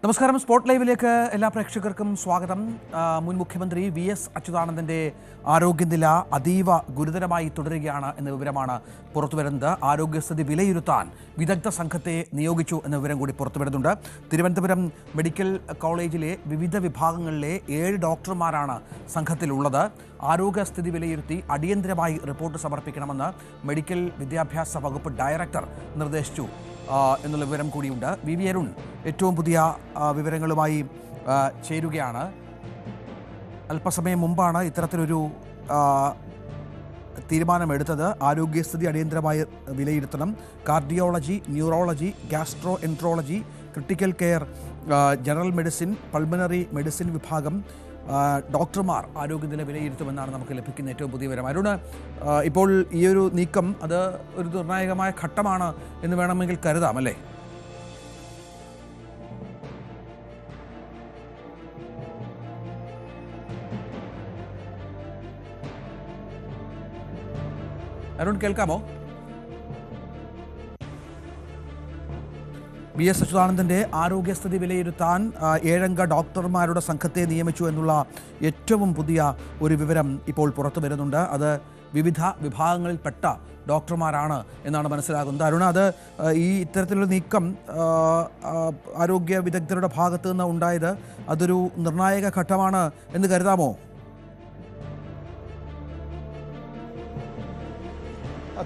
നമസ്കാരം. സ്പോട്ട് ലൈവിലേക്ക് എല്ലാ പ്രേക്ഷകർക്കും സ്വാഗതം. മുൻ മുഖ്യമന്ത്രി VS അച്യുതാനന്ദൻ്റെ ആരോഗ്യനില അതീവ ഗുരുതരമായി തുടരുകയാണ് എന്ന വിവരമാണ് പുറത്തുവരുന്നത്. ആരോഗ്യസ്ഥിതി വിലയിരുത്താൻ വിദഗ്ധ സംഘത്തെ നിയോഗിച്ചു എന്ന വിവരം കൂടി പുറത്തുവരുന്നുണ്ട്. തിരുവനന്തപുരം മെഡിക്കൽ കോളേജിലെ വിവിധ വിഭാഗങ്ങളിലെ 7 ഡോക്ടർമാരാണ് സംഘത്തിലുള്ളത്. ആരോഗ്യസ്ഥിതി വിലയിരുത്തി അടിയന്തരമായി റിപ്പോർട്ട് സമർപ്പിക്കണമെന്ന് മെഡിക്കൽ വിദ്യാഭ്യാസ വകുപ്പ് ഡയറക്ടർ നിർദ്ദേശിച്ചു എന്നുള്ള വിവരം കൂടിയുണ്ട്. വി അരുൺ ഏറ്റവും പുതിയ വിവരങ്ങളുമായി ചേരുകയാണ്. അല്പസമയം മുമ്പാണ് ഇത്തരത്തിലൊരു തീരുമാനമെടുത്തത്. ആരോഗ്യസ്ഥിതി അടിയന്തരമായി വിലയിരുത്തണം. Cardiology, neurology, gastroenterology, critical care, general medicine, pulmonary medicine വിഭാഗം ഡോക്ടർമാർ ആരോഗ്യനില വിലയിരുത്തുമെന്നാണ് നമുക്ക് ലഭിക്കുന്ന ഏറ്റവും പുതിയ വിവരം. അരുണ്, ഇപ്പോൾ ഈ ഒരു നീക്കം അത് ഒരു നിർണായകമായ ഘട്ടമാണ് എന്ന് വേണമെങ്കിൽ കരുതാം, അല്ലേ? അരുൺ, കേൾക്കാമോ? VS അച്യുതാനന്ദൻ്റെ ആരോഗ്യസ്ഥിതി വിലയിരുത്താൻ 7 അംഗ ഡോക്ടർമാരുടെ സംഘത്തെ നിയമിച്ചു എന്നുള്ള ഏറ്റവും പുതിയ ഒരു വിവരം ഇപ്പോൾ പുറത്തു വരുന്നുണ്ട്. അത് വിവിധ വിഭാഗങ്ങളിൽപ്പെട്ട ഡോക്ടർമാരാണ് എന്നാണ് മനസ്സിലാകുന്നത്. അരുണ, അത് ഈ ഇത്തരത്തിലുള്ള നീക്കം ആരോഗ്യ വിദഗ്ധരുടെ ഭാഗത്തു നിന്ന് ഉണ്ടായത് അതൊരു നിർണായക ഘട്ടമാണ് എന്ന് കരുതാമോ?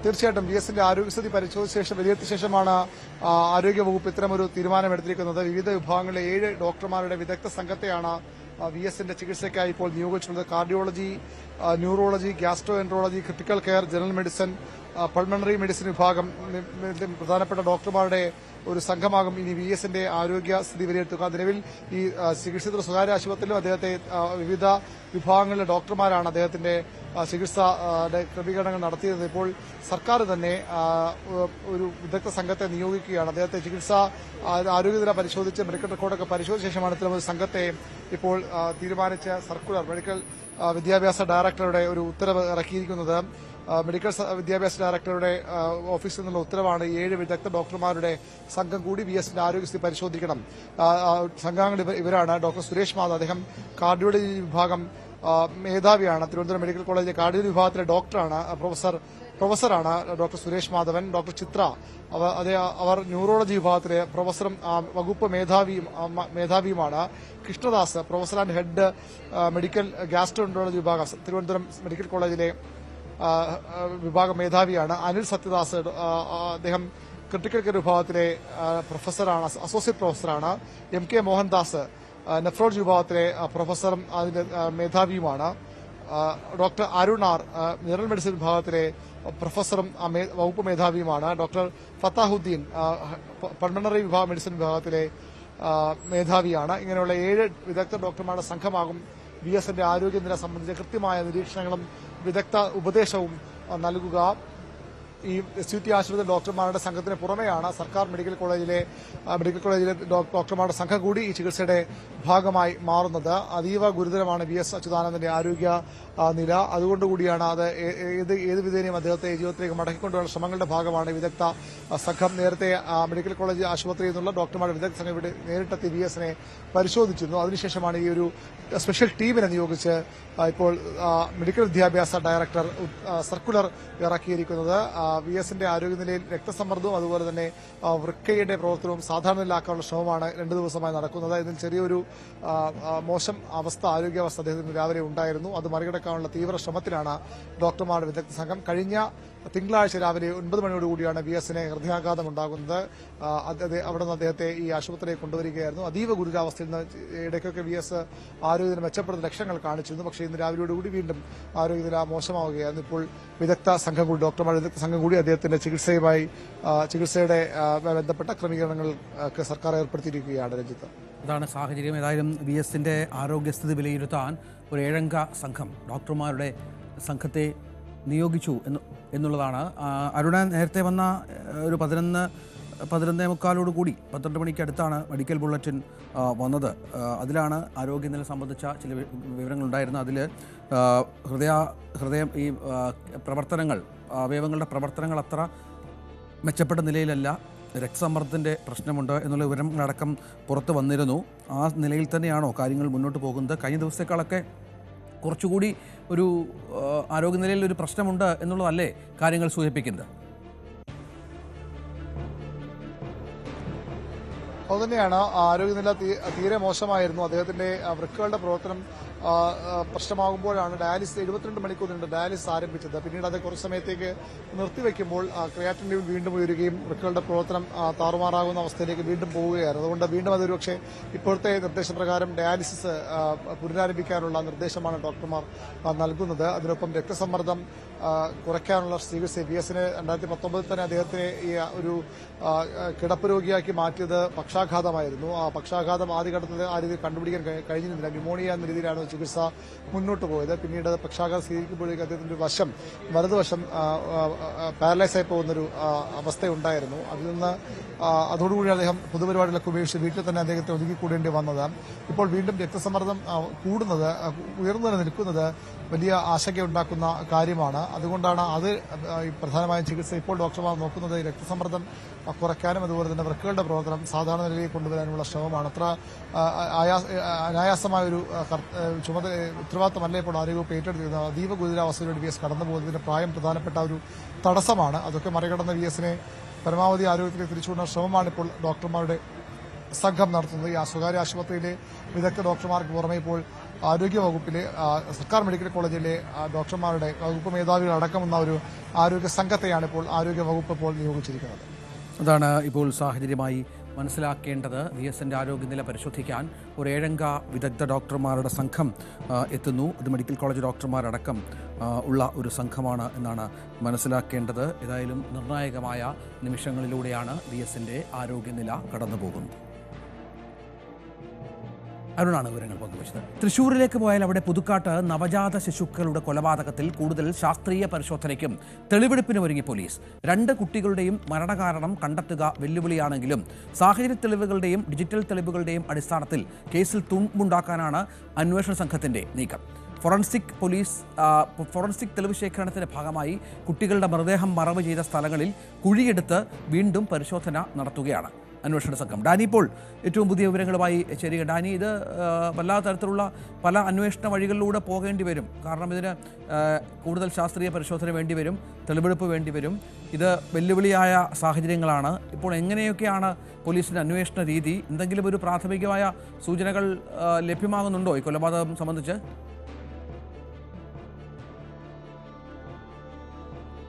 തീർച്ചയായിട്ടും VSന്റെ ആരോഗ്യസ്ഥിതി പരിശോധിച്ച ശേഷം വിലയിരുത്തിയ ശേഷമാണ് ആരോഗ്യവകുപ്പ് ഇത്തരമൊരു തീരുമാനമെടുത്തിരിക്കുന്നത്. വിവിധ വിഭാഗങ്ങളിലെ 7 ഡോക്ടർമാരുടെ വിദഗ്ധ സംഘത്തെയാണ് VSന്റെ ചികിത്സയ്ക്കായി ഇപ്പോൾ നിയോഗിച്ചിട്ടുള്ളത്. Cardiology, neurology, gastroenterology, critical care, general medicine, pulmonary medicine വിഭാഗം പ്രധാനപ്പെട്ട ഡോക്ടർമാരുടെ ഒരു സംഘമാകും ഇനി VSന്റെ ആരോഗ്യസ്ഥിതി വിലയിരുത്തുക. നിലവിൽ ഈ ചികിത്സിത സ്വകാര്യ ആശുപത്രിയിലും അദ്ദേഹത്തെ വിവിധ വിഭാഗങ്ങളിലെ ഡോക്ടർമാരാണ് അദ്ദേഹത്തിന്റെ ചികിത്സയുടെ ക്രമീകരണങ്ങൾ നടത്തിയത്. ഇപ്പോൾ സർക്കാർ തന്നെ ഒരു വിദഗ്ധ സംഘത്തെ നിയോഗിക്കുകയാണ്. അദ്ദേഹത്തെ ആരോഗ്യനില പരിശോധിച്ച് മെഡിക്കൽ റെക്കോർഡൊക്കെ പരിശോധിച്ച ശേഷമാണ് ഇത്തരമൊരു സംഘത്തെ ഇപ്പോൾ തീരുമാനിച്ച സർക്കുലർ മെഡിക്കൽ വിദ്യാഭ്യാസ ഡയറക്ടറുടെ ഒരു ഉത്തരവ് ഇറക്കിയിരിക്കുന്നത്. മെഡിക്കൽ വിദ്യാഭ്യാസ ഡയറക്ടറുടെ ഓഫീസിൽ നിന്നുള്ള ഉത്തരവാണ്. 7 വിദഗ്ധ ഡോക്ടർമാരുടെ സംഘം കൂടി VSന്റെ ആരോഗ്യസ്ഥിതി പരിശോധിക്കണം. സംഘാംഗങ്ങൾ ഇവരാണ്. ഡോക്ടർ സുരേഷ് മാധവ്, അദ്ദേഹം കാർഡിയോളജി വിഭാഗം മേധാവിയാണ്. തിരുവനന്തപുരം മെഡിക്കൽ കോളേജിലെ കാർഡിയോളജി വിഭാഗത്തിലെ ഡോക്ടറാണ്, പ്രൊഫസറാണ് ഡോക്ടർ സുരേഷ് മാധവൻ. ഡോക്ടർ ചിത്ര, അവർ ന്യൂറോളജി വിഭാഗത്തിലെ പ്രൊഫസറും വകുപ്പ് മേധാവിയുമാണ്. Krishnadas, professor and head medical gastroenterology വിഭാഗം, തിരുവനന്തപുരം മെഡിക്കൽ കോളേജിലെ വിഭാഗം മേധാവിയാണ്. അനിൽ സത്യദാസ്, അദ്ദേഹം ക്രിട്ടിക്കൽ കെയർ വിഭാഗത്തിലെ പ്രൊഫസറാണ്, അസോസിയേറ്റ് പ്രൊഫസറാണ്. MK മോഹൻദാസ്, നെഫ്രോളജി വിഭാഗത്തിലെ പ്രൊഫസറും അതിന്റെ മേധാവിയുമാണ്. Doctor Arun R, general medicine വിഭാഗത്തിലെ പ്രൊഫസറും വകുപ്പ് മേധാവിയുമാണ്. ഡോക്ടർ ഫത്താഹുദ്ദീൻ, പൾമണറി മെഡിസിൻ വിഭാഗത്തിലെ മേധാവിയാണ്. ഇങ്ങനെയുള്ള 7 വിദഗ്ധ ഡോക്ടർമാരുടെ സംഘമാകും VSന്റെ ആരോഗ്യനില സംബന്ധിച്ച കൃത്യമായ നിരീക്ഷണങ്ങളും വിദഗ്ധ ഉപദേശവും നൽകുക. ഈ SUT ആശുപത്രി ഡോക്ടർമാരുടെ സംഘത്തിന് പുറമെയാണ് സർക്കാർ മെഡിക്കൽ കോളേജിലെ ഡോക്ടർമാരുടെ സംഘം കൂടി ഈ ചികിത്സയുടെ ഭാഗമായി മാറുന്നത്. അതീവ ഗുരുതരമാണ് VS അച്യുതാനന്ദന്റെ ആരോഗ്യ നില. അതുകൊണ്ടുകൂടിയാണ് അത് ഏത് വിധേനയും അദ്ദേഹത്തെ ജീവിതത്തിലേക്ക് മടക്കിക്കൊണ്ടുവരുന്ന ശ്രമങ്ങളുടെ ഭാഗമാണ് വിദഗ്ധ സംഘം. നേരത്തെ മെഡിക്കൽ കോളേജ് ആശുപത്രിയിൽ നിന്നുള്ള ഡോക്ടർമാരുടെ വിദഗ്ധ സംഘം ഇവിടെ നേരിട്ടെത്തി VSനെ പരിശോധിച്ചിരുന്നു. അതിനുശേഷമാണ് ഈ ഒരു സ്പെഷ്യൽ ടീമിനെ നിയോഗിച്ച് ഇപ്പോൾ മെഡിക്കൽ വിദ്യാഭ്യാസ ഡയറക്ടർ സർക്കുലർ ഇറക്കിയിരിക്കുന്നത്. VSന്റെ ആരോഗ്യനിലയിൽ രക്തസമ്മർദ്ദവും അതുപോലെ തന്നെ വൃക്കയുടെ പ്രവർത്തനവും സാധാരണയിലാക്കാനുള്ള ശ്രമമാണ് 2 ദിവസമായി നടക്കുന്നത്. ഇതിൽ ചെറിയൊരു മോശം ആരോഗ്യാവസ്ഥ അദ്ദേഹത്തിന് രാവിലെ ഉണ്ടായിരുന്നു. അത് മറികടക്കാനുള്ള തീവ്ര ശ്രമത്തിലാണ് ഡോക്ടർമാരുടെ വിദഗ്ധ സംഘം. കഴിഞ്ഞ തിങ്കളാഴ്ച രാവിലെ 9 മണിയോടുകൂടിയാണ് VSന് ഹൃദയാഘാതം ഉണ്ടാകുന്നത്. അവിടെ നിന്ന് അദ്ദേഹത്തെ ഈ ആശുപത്രിയിലേക്ക് കൊണ്ടുവരികയായിരുന്നു. അതീവ ഗുരുതരാവസ്ഥയിൽ നിന്ന് ഇടയ്ക്കൊക്കെ VS ആരോഗ്യനില മെച്ചപ്പെടുന്ന ലക്ഷണങ്ങൾ കാണിച്ചിരുന്നു. പക്ഷേ ഇന്ന് രാവിലെയോടുകൂടി വീണ്ടും ആരോഗ്യനില മോശമാവുകയായിരുന്നു. ഇപ്പോൾ ഡോക്ടർമാരുടെ വിദഗ്ധ സംഘം കൂടി അദ്ദേഹത്തിന്റെ ചികിത്സയുടെ ബന്ധപ്പെട്ട ക്രമീകരണങ്ങൾക്ക് സർക്കാർ ഏർപ്പെടുത്തിയിരിക്കുകയാണ്. രഞ്ജിത്ത്, ഇതാണ് സാഹചര്യം. ഏതായാലും VSന്റെ ആരോഗ്യസ്ഥിതി വിലയിരുത്താൻ ഒരു 7 അംഗ സംഘം ഡോക്ടർമാരുടെ സംഘത്തെ നിയോഗിച്ചു എന്നുള്ളതാണ്. അരുണ, നേരത്തെ വന്ന ഒരു 11:15 കൂടി 12 മണിക്കടുത്താണ് മെഡിക്കൽ ബുള്ളറ്റിൻ വന്നത്. അതിലാണ് ആരോഗ്യനില സംബന്ധിച്ച ചില വിവരങ്ങളുണ്ടായിരുന്നത്. അതിൽ ഹൃദയം ഈ പ്രവർത്തനങ്ങൾ, അവയവങ്ങളുടെ പ്രവർത്തനങ്ങൾ അത്ര മെച്ചപ്പെട്ട നിലയിലല്ല. രക്തസമ്മർദ്ദത്തിൻ്റെ പ്രശ്നമുണ്ട് എന്നുള്ള വിവരങ്ങളടക്കം പുറത്ത് വന്നിരുന്നു. ആ നിലയിൽ തന്നെയാണോ കാര്യങ്ങൾ മുന്നോട്ട് പോകുന്നത്? കഴിഞ്ഞ ദിവസത്തേക്കാളൊക്കെ കുറച്ചുകൂടി ഒരു ആരോഗ്യനിലയിൽ ഒരു പ്രശ്നമുണ്ട് എന്നുള്ളതല്ലേ കാര്യങ്ങൾ സൂചിപ്പിക്കുന്നത്? അതുതന്നെയാണ്. ആരോഗ്യനില തീരെ മോശമായിരുന്നു. അദ്ദേഹത്തിന്റെ വൃക്കകളുടെ പ്രവർത്തനം പ്രശ്നമാകുമ്പോഴാണ് ഡയാലിസിസ് 72 മണിക്കൂർ നീണ്ട ഡയാലിസിസ് ആരംഭിച്ചത്. പിന്നീട് അത് കുറച്ച് സമയത്തേക്ക് നിർത്തിവെക്കുമ്പോൾ ക്രിയാറ്റിൻ ലെവൽ വീണ്ടും ഉയരുകയും വൃക്കകളുടെ പ്രവർത്തനം താറുമാറാകുന്ന അവസ്ഥയിലേക്ക് വീണ്ടും പോവുകയായിരുന്നു. അതുകൊണ്ട് വീണ്ടും അതൊരു പക്ഷേ ഇപ്പോഴത്തെ നിർദ്ദേശപ്രകാരം ഡയാലിസിസ് പുനരാരംഭിക്കാനുള്ള നിർദ്ദേശമാണ് ഡോക്ടർമാർ നൽകുന്നത്. അതിനൊപ്പം രക്തസമ്മർദ്ദം കുറയ്ക്കാനുള്ള ചികിത്സ VS-ന് 2019 തന്നെ അദ്ദേഹത്തെ ഈ ഒരു കിടപ്പ് രോഗിയാക്കി മാറ്റിയത് പക്ഷാഘാതമായിരുന്നു. ആ പക്ഷാഘാതം ആദ്യഘട്ടത്തിൽ ആ രീതിയിൽ കണ്ടുപിടിക്കാൻ കഴിഞ്ഞിരുന്നില്ല. ന്യൂമോണിയ എന്ന രീതിയിലാണ് ചികിത്സ മുന്നോട്ട് പോയത്. പിന്നീട് പക്ഷാഘാതം സ്ഥിരീകരിക്കുമ്പോഴേക്കും അദ്ദേഹത്തിന്റെ വലതുവശം പാരലൈസ് ആയി പോകുന്നൊരു അവസ്ഥയുണ്ടായിരുന്നു. അതിൽ നിന്ന് അതോടുകൂടി അദ്ദേഹം പൊതുപരിപാടികളൊക്കെ ഉപേക്ഷിച്ച് വീട്ടിൽ തന്നെ അദ്ദേഹത്തെ ഒതുക്കിക്കൂടേണ്ടി വന്നത്. ഇപ്പോൾ വീണ്ടും രക്തസമ്മർദ്ദം ഉയർന്നു നിൽക്കുന്നത് വലിയ ആശങ്കയുണ്ടാക്കുന്ന കാര്യമാണ്. അതുകൊണ്ടാണ് അത് പ്രധാനമായും ചികിത്സ ഇപ്പോൾ ഡോക്ടർമാർ നോക്കുന്നത്. രക്തസമ്മർദ്ദം കുറയ്ക്കാനും അതുപോലെ തന്നെ വൃക്കകളുടെ പ്രവർത്തനം സാധാരണ നിലയിൽ കൊണ്ടുവരാനുള്ള ശ്രമമാണ്. അത്ര അനായാസമായൊരു ഉത്തരവാദിത്തമല്ല ഇപ്പോൾ ആരോഗ്യവകുപ്പ് ഏറ്റെടുത്തിരുന്നത്. അതീവ ഗുരുതരാവസ്ഥയിലൂടെ VS കടന്നു പോകുന്നതിന്റെ പ്രായം പ്രധാനപ്പെട്ട ഒരു തടസ്സമാണ്. അതൊക്കെ മറികടന്ന VS-നെ പരമാവധി ആരോഗ്യത്തിലേക്ക് തിരിച്ചുകൊണ്ടുള്ള ശ്രമമാണ് ഇപ്പോൾ ഡോക്ടർമാരുടെ സംഘം നടത്തുന്നത്. ഈ സ്വകാര്യ ആശുപത്രിയിലെ വിദഗ്ധ ഡോക്ടർമാർക്ക് പുറമെ ഇപ്പോൾ ആരോഗ്യവകുപ്പിലെ സർക്കാർ മെഡിക്കൽ കോളേജിലെ ഡോക്ടർമാരുടെ വകുപ്പ് മേധാവികൾ അടക്കമുള്ള ഒരു ആരോഗ്യ സംഘത്തെയാണ് ഇപ്പോൾ ആരോഗ്യവകുപ്പ് ഇപ്പോൾ നിയോഗിച്ചിരിക്കുന്നത്. അതാണ് ഇപ്പോൾ സാഹചര്യമായി മനസ്സിലാക്കേണ്ടത്. VS-ന്റെ ആരോഗ്യനില പരിശോധിക്കാൻ ഒരു 7 അംഗ വിദഗ്ധ ഡോക്ടർമാരുടെ സംഘം എത്തുന്നു. ഇത് മെഡിക്കൽ കോളേജ് ഡോക്ടർമാരടക്കം ഉള്ള ഒരു സംഘമാണ് എന്നാണ് മനസ്സിലാക്കേണ്ടത്. ഏതായാലും നിർണായകമായ നിമിഷങ്ങളിലൂടെയാണ് VS-ന്റെ ആരോഗ്യനില കടന്നുപോകുന്നത്. അരുണാണ് വിവരങ്ങൾ പങ്കുവച്ചത്. തൃശ്ശൂരിലേക്ക് പോയാൽ അവിടെ പുതുക്കാട്ട് നവജാത ശിശുക്കളുടെ കൊലപാതകത്തിൽ കൂടുതൽ ശാസ്ത്രീയ പരിശോധനയ്ക്കും തെളിവെടുപ്പിനും ഒരുങ്ങി പോലീസ്. 2 കുട്ടികളുടെയും മരണകാരണം കണ്ടെത്തുക വെല്ലുവിളിയാണെങ്കിലും സാഹചര്യ തെളിവുകളുടെയും ഡിജിറ്റൽ തെളിവുകളുടെയും അടിസ്ഥാനത്തിൽ കേസിൽ തുമ്പുണ്ടാക്കാനാണ് അന്വേഷണ സംഘത്തിന്റെ നീക്കം. ഫോറൻസിക് തെളിവ് ശേഖരണത്തിന്റെ ഭാഗമായി കുട്ടികളുടെ മൃതദേഹം മറവ് ചെയ്ത സ്ഥലങ്ങളിൽ കുഴിയെടുത്ത് വീണ്ടും പരിശോധന നടത്തുകയാണ് അന്വേഷണ സംഘം. ഡാനി ഇപ്പോൾ ഏറ്റവും പുതിയ വിവരങ്ങളുമായി ചേരുക. ഡാനി, ഇത് വല്ലാത്ത തരത്തിലുള്ള പല അന്വേഷണ വഴികളിലൂടെ പോകേണ്ടി വരും. കാരണം ഇതിന് കൂടുതൽ ശാസ്ത്രീയ പരിശോധന വേണ്ടിവരും, തെളിവെടുപ്പ് വേണ്ടിവരും. ഇത് വെല്ലുവിളിയായ സാഹചര്യങ്ങളാണ്. ഇപ്പോൾ എങ്ങനെയൊക്കെയാണ് പോലീസിന്റെ അന്വേഷണ രീതി? എന്തെങ്കിലും ഒരു പ്രാഥമികമായ സൂചനകൾ ലഭ്യമാകുന്നുണ്ടോ ഈ കൊലപാതകം സംബന്ധിച്ച്?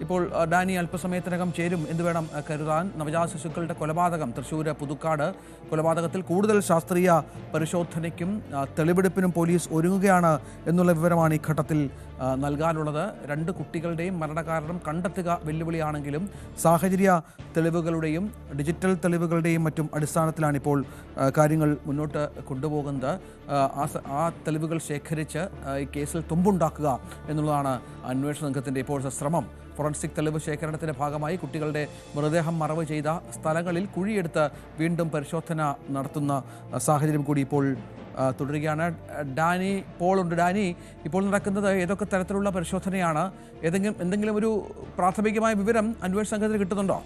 ഇപ്പോൾ ഡാനി അല്പസമയത്തിനകം ചേരും എന്ന് വേണം കരുതാൻ. നവജാത ശിശുക്കളുടെ കൊലപാതകം, തൃശ്ശൂർ പുതുക്കാട് കൊലപാതകത്തിൽ കൂടുതൽ ശാസ്ത്രീയ പരിശോധനയ്ക്കും തെളിവെടുപ്പിനും പോലീസ് ഒരുങ്ങുകയാണ് എന്നുള്ള വിവരമാണ് ഈ ഘട്ടത്തിൽ നൽകാനുള്ളത്. 2 കുട്ടികളുടെയും മരണകാരണം കണ്ടെത്തുക വെല്ലുവിളിയാണെങ്കിലും സാഹചര്യ തെളിവുകളുടെയും ഡിജിറ്റൽ തെളിവുകളുടെയും മറ്റും അടിസ്ഥാനത്തിലാണ് ഇപ്പോൾ കാര്യങ്ങൾ മുന്നോട്ട് കൊണ്ടുപോകുന്നത്. ആ തെളിവുകൾ ശേഖരിച്ച് ഈ കേസിൽ തുമ്പുണ്ടാക്കുക എന്നുള്ളതാണ് അന്വേഷണ സംഘത്തിൻ്റെ ഇപ്പോഴത്തെ ശ്രമം. ഫോറൻസിക് തെളിവ് ശേഖരണത്തിന്റെ ഭാഗമായി കുട്ടികളുടെ മൃതദേഹം മറവ് ചെയ്ത സ്ഥലങ്ങളിൽ കുഴിയെടുത്ത് വീണ്ടും പരിശോധന നടത്തുന്ന സാഹചര്യം കൂടി ഇപ്പോൾ തുടരുകയാണ്. ഡാനി പോളുണ്ട്. ഡാനി, ഇപ്പോൾ നടക്കുന്നത് ഏതൊക്കെ തരത്തിലുള്ള പരിശോധനയാണ്? എന്തെങ്കിലും ഒരു പ്രാഥമികമായ വിവരം അന്വേഷണ സംഘത്തിന് കിട്ടുന്നുണ്ടോ?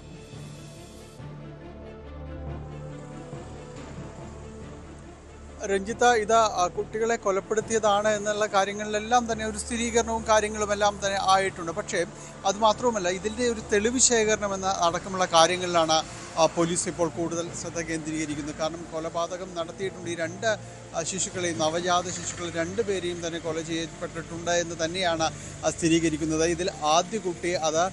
രഞ്ജിത്ത, ഇത് കുട്ടികളെ കൊലപ്പെടുത്തിയതാണ് എന്നുള്ള കാര്യങ്ങളിലെല്ലാം തന്നെ ഒരു സ്ഥിരീകരണവും കാര്യങ്ങളുമെല്ലാം തന്നെ ആയിട്ടുണ്ട്. പക്ഷേ അതുമാത്രവുമല്ല, ഇതിൻ്റെ ഒരു തെളിവ് ശേഖരണം എന്ന അടക്കമുള്ള കാര്യങ്ങളിലാണ് പോലീസ് ഇപ്പോൾ കൂടുതൽ ശ്രദ്ധ കേന്ദ്രീകരിക്കുന്നത്. കാരണം കൊലപാതകം നടത്തിയിട്ടുണ്ട്. ഈ 2 ശിശുക്കളെയും, നവജാത ശിശുക്കൾ 2 പേരെയും തന്നെ കൊല ചെയ്യപ്പെട്ടിട്ടുണ്ട് എന്ന് തന്നെയാണ് സ്ഥിരീകരിക്കുന്നത്. ഇതിൽ ആദ്യ കുട്ടി അത്